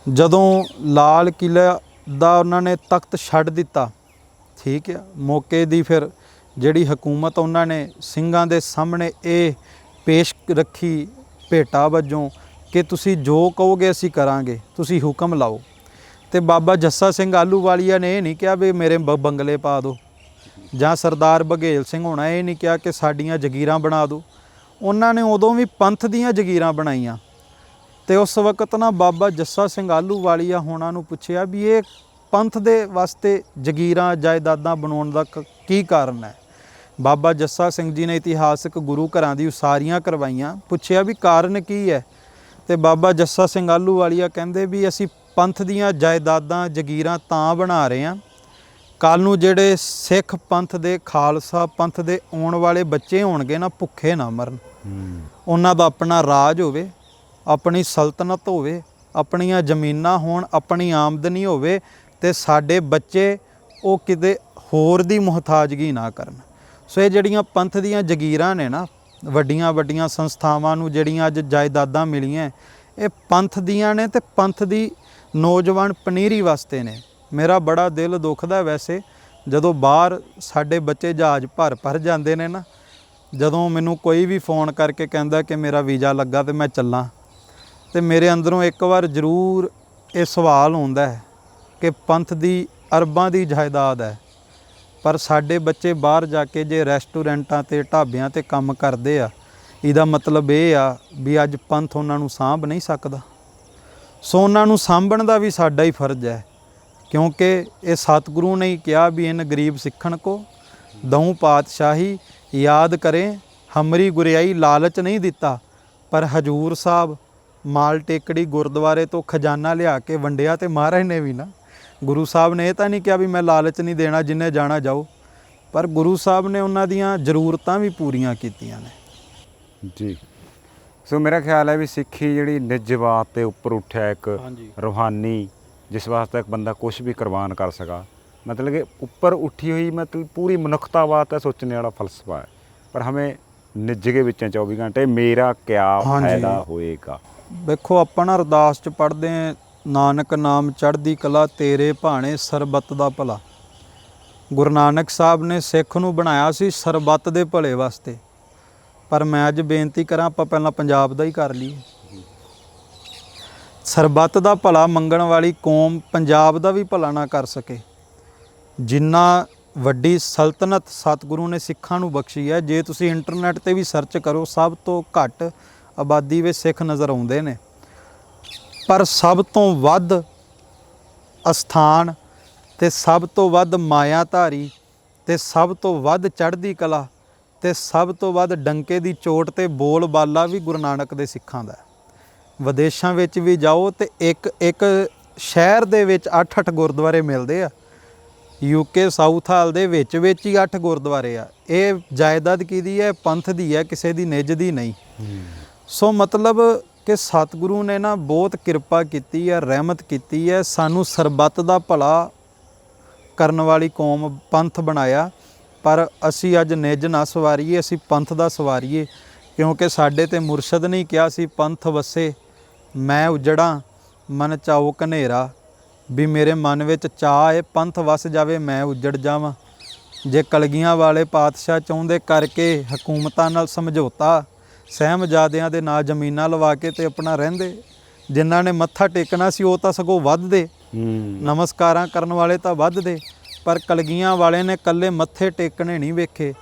ਜਦੋਂ ਲਾਲ ਕਿਲ੍ਹਾ ਦਾ ਉਹਨਾਂ ਨੇ ਤਖਤ ਛੱਡ ਦਿੱਤਾ, ਠੀਕ ਹੈ, ਮੌਕੇ ਦੀ ਫਿਰ ਜਿਹੜੀ ਹਕੂਮਤ ਉਹਨਾਂ ਨੇ ਸਿੰਘਾਂ ਦੇ ਸਾਹਮਣੇ ਇਹ ਪੇਸ਼ ਰੱਖੀ ਭੇਟਾ ਵਜੋਂ ਕਿ ਤੁਸੀਂ ਜੋ ਕਹੋਗੇ ਅਸੀਂ ਕਰਾਂਗੇ, ਤੁਸੀਂ ਹੁਕਮ ਲਾਓ। ਤੇ ਬਾਬਾ ਜੱਸਾ ਸਿੰਘ ਆਹਲੂਵਾਲੀਆ ਨੇ ਇਹ ਨਹੀਂ ਕਿਹਾ ਵੀ ਮੇਰੇ ਬੰਗਲੇ ਪਾ ਦਿਓ, ਜਾਂ ਸਰਦਾਰ ਬਘੇਲ ਸਿੰਘ ਹੋਣਾ ਇਹ ਨਹੀਂ ਕਿਹਾ ਕਿ ਸਾਡੀਆਂ ਜਗੀਰਾਂ ਬਣਾ ਦਿਓ। ਉਹਨਾਂ ਨੇ ਉਦੋਂ ਵੀ ਪੰਥ ਦੀਆਂ ਜਗੀਰਾਂ ਬਣਾਈਆਂ। ਤੇ ਉਸ ਵਕਤ ਨਾ ਬਾਬਾ ਜੱਸਾ ਸਿੰਘ ਆਹਲੂਵਾਲੀਆ ਹੋਣਾ ਨੂੰ ਪੁੱਛਿਆ ਵੀ ਇਹ ਪੰਥ ਦੇ ਵਾਸਤੇ ਜਗੀਰਾਂ ਜਾਇਦਾਦਾਂ ਬਣਾਉਣ ਦਾ ਕੀ ਕਾਰਨ ਹੈ? ਬਾਬਾ ਜੱਸਾ ਸਿੰਘ ਜੀ ਨੇ ਇਤਿਹਾਸਕ ਗੁਰੂ ਘਰਾਂ ਦੀ ਉਸਾਰੀਆਂ ਕਰਵਾਈਆਂ। ਪੁੱਛਿਆ ਵੀ ਕਾਰਨ ਕੀ ਹੈ? ਤੇ ਬਾਬਾ ਜੱਸਾ ਸਿੰਘ ਆਹਲੂਵਾਲੀਆ ਕਹਿੰਦੇ ਵੀ ਅਸੀਂ ਪੰਥ ਦੀਆਂ ਜਾਇਦਾਦਾਂ ਜਗੀਰਾਂ ਤਾਂ ਬਣਾ ਰਹੇ ਹਾਂ, ਕੱਲ੍ਹ ਨੂੰ ਜਿਹੜੇ ਸਿੱਖ ਪੰਥ ਦੇ, ਖਾਲਸਾ ਪੰਥ ਦੇ ਆਉਣ ਵਾਲੇ ਬੱਚੇ ਹੋਣਗੇ ਨਾ, ਭੁੱਖੇ ਨਾ ਮਰਨ, ਉਹਨਾਂ ਦਾ ਆਪਣਾ ਰਾਜ ਹੋਵੇ, ਆਪਣੀ ਸਲਤਨਤ ਹੋਵੇ, ਆਪਣੀਆਂ ਜ਼ਮੀਨਾਂ ਹੋਣ, ਆਪਣੀ ਆਮਦਨੀ ਹੋਵੇ, ਤੇ ਸਾਡੇ ਬੱਚੇ ਉਹ ਕਿਤੇ ਹੋਰ ਦੀ ਮੁਹਤਾਜਗੀ ਨਾ ਕਰਨ। ਸੋ ਇਹ ਜਿਹੜੀਆਂ ਪੰਥ ਦੀਆਂ ਜਗੀਰਾਂ ਨੇ ਨਾ, ਵੱਡੀਆਂ ਵੱਡੀਆਂ ਸੰਸਥਾਵਾਂ ਨੂੰ ਜਿਹੜੀਆਂ ਅੱਜ ਜਾਇਦਾਦਾਂ ਮਿਲੀਆਂ, ਇਹ ਪੰਥ ਦੀਆਂ ਨੇ ਤੇ ਪੰਥ ਦੀ ਨੌਜਵਾਨ ਪਨੀਰੀ ਵਾਸਤੇ ਨੇ। ਮੇਰਾ ਬੜਾ ਦਿਲ ਦੁਖਦਾ ਵੈਸੇ ਜਦੋਂ ਬਾਹਰ ਸਾਡੇ ਬੱਚੇ ਜਹਾਜ਼ ਭਰ ਜਾਂਦੇ ਨੇ ਨਾ, ਜਦੋਂ ਮੈਨੂੰ ਕੋਈ ਵੀ ਫੋਨ ਕਰਕੇ ਕਹਿੰਦਾ ਕਿ ਮੇਰਾ ਵੀਜ਼ਾ ਲੱਗਾ ਤੇ ਮੈਂ ਚੱਲਾਂ, ਤੇ ਮੇਰੇ ਅੰਦਰੋਂ ਇੱਕ ਵਾਰ ਜ਼ਰੂਰ ਇਹ ਸਵਾਲ ਹੁੰਦਾ ਹੈ ਕਿ ਪੰਥ ਦੀ ਅਰਬਾਂ ਦੀ ਜਾਇਦਾਦ ਹੈ, ਪਰ ਸਾਡੇ ਬੱਚੇ ਬਾਹਰ ਜਾ ਕੇ ਜੇ ਰੈਸਟੋਰੈਂਟਾਂ ਤੇ ਢਾਬਿਆਂ ਤੇ ਕੰਮ ਕਰਦੇ ਆ, ਇਹਦਾ ਮਤਲਬ ਇਹ ਆ ਵੀ ਅੱਜ ਪੰਥ ਉਹਨਾਂ ਨੂੰ ਸਾਂਭ ਨਹੀਂ ਸਕਦਾ। ਸੋ ਉਹਨਾਂ ਨੂੰ ਸਾਂਭਣ ਦਾ ਵੀ ਸਾਡਾ ਹੀ ਫਰਜ਼ ਹੈ, ਕਿਉਂਕਿ ਇਹ ਸਤਿਗੁਰੂ ਨੇ ਹੀ ਕਿਹਾ ਵੀ ਇਨ ਗਰੀਬ ਸਿੱਖਣ ਕੋ ਦਊ ਪਾਤਸ਼ਾਹੀ ਯਾਦ ਕਰੇ ਹਮਰੀ ਗੁਰਿਆਈ। ਲਾਲਚ ਨਹੀਂ ਦਿੱਤਾ, ਪਰ ਹਜੂਰ ਸਾਹਿਬ ਮਾਲ ਟੇਕੜੀ ਗੁਰਦੁਆਰੇ ਤੋਂ ਖਜ਼ਾਨਾ ਲਿਆ ਕੇ ਵੰਡਿਆ ਤੇ ਮਹਾਰਾਜ ਨੇ ਵੀ ਨਾ। ਗੁਰੂ ਸਾਹਿਬ ਨੇ ਇਹ ਤਾਂ ਨਹੀਂ ਕਿਹਾ ਵੀ ਮੈਂ ਲਾਲਚ ਨਹੀਂ ਦੇਣਾ, ਜਿੰਨੇ ਜਾਣਾ ਜਾਓ, ਪਰ ਗੁਰੂ ਸਾਹਿਬ ਨੇ ਉਹਨਾਂ ਦੀਆਂ ਜ਼ਰੂਰਤਾਂ ਵੀ ਪੂਰੀਆਂ ਕੀਤੀਆਂ ਨੇ ਜੀ। ਸੋ ਮੇਰਾ ਖਿਆਲ ਹੈ ਵੀ ਸਿੱਖੀ ਜਿਹੜੀ ਨਿਜਵਾਤ ਤੇ ਉੱਪਰ ਉੱਠਿਆ ਇੱਕ ਰੂਹਾਨੀ, ਜਿਸ ਵਾਸਤੇ ਇੱਕ ਬੰਦਾ ਕੁਛ ਵੀ ਕੁਰਬਾਨ ਕਰ ਸਕਾ, मतलब कि ऊपर उठी हुई मतलब पूरी मनुखतावाद है, सोचने वाला फलसफा है। पर हमें निजगे विच 24 घंटे मेरा क्या फायदा होएगा। देखो अपन अरदास च पढ़ते हैं, नानक नाम चढ़दी कला तेरे भाणे सरबत दा भला। गुरु नानक साहब ने सिख नूं बनाया सी सरबत दे भले वास्ते, पर मैं अज बेनती करा आपां पहलां पंजाब दा ही कर लईए। सरबत दा भला मंगण वाली कौम पंजाब दा भी भला ना कर सके। जिन्ना वड्डी सल्तनत सतगुरु ने सिखां नूं बख्शी है, जे तुसी इंटरनेट ते भी सर्च करो सब तो घट आबादी ਵਿੱਚ सिख नज़र आउंदे ने, पर सब तो वध अस्थान ते सब तो वध मायाधारी ते सब तो वध चढ़दी कला ते सब तो वध डंके दी चोट ते बोल बाला भी गुरु नानक दे सिखां दा। विदेशां विच भी जाओ ते एक एक शहर दे विच 8-8 गुरुद्वारे मिलदे आ। यूके साउथ हाल दे विच ही 8 गुरुद्वारे आ। ये जायदाद किहदी है? पंथ दी है, किसी दी निज दी नहीं। सो मतलब कि सतगुरु ने ना बहुत कृपा की है, रहमत की है, सानू सरबत दा भला करन वाली कौम पंथ बनाया। पर असी अज निज ना सवारीए, असी पंथ दा सवारीए, क्योंकि साडे ते मुरशद ने कहा सी पंथ वसे ਮੈਂ ਉਜੜਾਂ ਮਨ ਚਾਓ ਕਨੇਰਾ, ਵੀ ਮੇਰੇ ਮਨ ਵਿੱਚ ਚਾਅ ਏ ਪੰਥ ਵਸ ਜਾਵੇ ਮੈਂ ਉਜੜ ਜਾਵਾਂ। ਜੇ ਕਲਗੀਆਂ ਵਾਲੇ ਪਾਤਸ਼ਾਹ ਚਾਹੁੰਦੇ ਕਰਕੇ ਹਕੂਮਤਾਂ ਨਾਲ ਸਮਝੌਤਾ, ਸਹਿਮਜ਼ਾਦਿਆਂ ਦੇ ਨਾਂ ਜ਼ਮੀਨਾਂ ਲਵਾ ਕੇ ਤੇ ਆਪਣਾ ਰਹਿੰਦੇ। ਜਿਨ੍ਹਾਂ ਨੇ ਮੱਥਾ ਟੇਕਣਾ ਸੀ ਉਹ ਤਾਂ ਸਗੋਂ ਵੱਧਦੇ, ਨਮਸਕਾਰਾਂ ਕਰਨ ਵਾਲੇ ਤਾਂ ਵੱਧਦੇ। ਪਰ ਕਲਗੀਆਂ ਵਾਲੇ ਨੇ ਇਕੱਲੇ ਮੱਥੇ ਟੇਕਣੇ ਨਹੀਂ ਵੇਖੇ,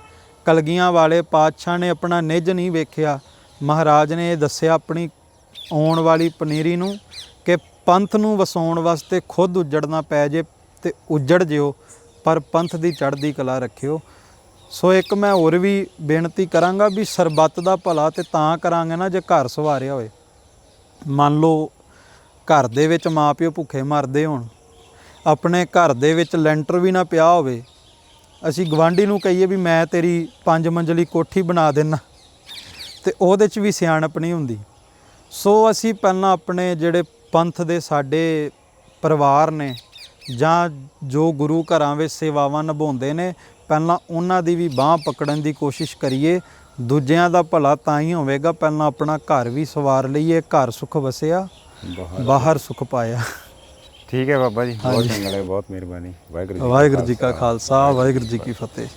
ਕਲਗੀਆਂ ਵਾਲੇ ਪਾਤਸ਼ਾਹ ਨੇ ਆਪਣਾ ਨਿੱਜ ਨਹੀਂ ਵੇਖਿਆ। ਮਹਾਰਾਜ ਨੇ ਇਹ ਦੱਸਿਆ ਆਪਣੀ ਆਉਣ ਵਾਲੀ ਪਨੀਰੀ ਨੂੰ ਕਿ ਪੰਥ ਨੂੰ ਵਸਾਉਣ ਵਾਸਤੇ ਖੁਦ ਉੱਜੜਨਾ ਪੈ ਜੇ ਤੇ ਉੱਜੜ ਜਿਓ, ਪਰ ਪੰਥ ਦੀ ਚੜ੍ਹਦੀ ਕਲਾ ਰੱਖਿਓ। ਸੋ ਇੱਕ ਮੈਂ ਹੋਰ ਵੀ ਬੇਨਤੀ ਕਰਾਂਗਾ ਵੀ ਸਰਬੱਤ ਦਾ ਭਲਾ ਤੇ ਤਾਂ ਕਰਾਂਗੇ ਨਾ ਜੇ ਘਰ ਸਵਾਰਿਆ ਹੋਏ। ਮੰਨ ਲਓ ਘਰ ਦੇ ਵਿੱਚ ਮਾਂ ਪਿਓ ਭੁੱਖੇ ਮਰਦੇ ਹੋਣ, ਆਪਣੇ ਘਰ ਦੇ ਵਿੱਚ ਲੈਂਟਰ ਵੀ ਨਾ ਪਿਆ ਹੋਵੇ, ਅਸੀਂ ਗਵਾਂਢੀ ਨੂੰ ਕਹੀਏ ਵੀ ਮੈਂ ਤੇਰੀ 5 ਮੰਜ਼ਲੀ ਕੋਠੀ ਬਣਾ ਦਿੰਦਾ, ਤੇ ਉਹਦੇ 'ਚ ਵੀ ਸਿਆਣਪ ਨਹੀਂ ਹੁੰਦੀ। ਸੋ ਅਸੀਂ ਪਹਿਲਾਂ ਆਪਣੇ ਜਿਹੜੇ ਪੰਥ ਦੇ ਸਾਡੇ ਪਰਿਵਾਰ ਨੇ ਜਾਂ ਜੋ ਗੁਰੂ ਘਰਾਂ ਵਿੱਚ ਸੇਵਾਵਾਂ ਨਿਭਾਉਂਦੇ ਨੇ, ਪਹਿਲਾਂ ਉਹਨਾਂ ਦੀ ਵੀ ਬਾਂਹ ਪਕੜਨ ਦੀ ਕੋਸ਼ਿਸ਼ ਕਰੀਏ। ਦੂਜਿਆਂ ਦਾ ਭਲਾ ਤਾਂ ਹੀ ਹੋਵੇਗਾ, ਪਹਿਲਾਂ ਆਪਣਾ ਘਰ ਵੀ ਸਵਾਰ ਲਈਏ। ਘਰ ਸੁਖ ਵਸਿਆ ਬਾਹਰ ਸੁਖ ਪਾਇਆ। ਠੀਕ ਹੈ ਬਾਬਾ ਜੀ, ਬਹੁਤ ਚੰਗਾ ਲੱਗਿਆ, ਬਹੁਤ ਮਿਹਰਬਾਨੀ। ਵਾਹਿਗੁਰੂ ਜੀ ਵਾਹਿਗੁਰੂ ਜੀ ਕਾ ਖਾਲਸਾ, ਵਾਹਿਗੁਰੂ ਜੀ ਕੀ ਫਤਿਹ।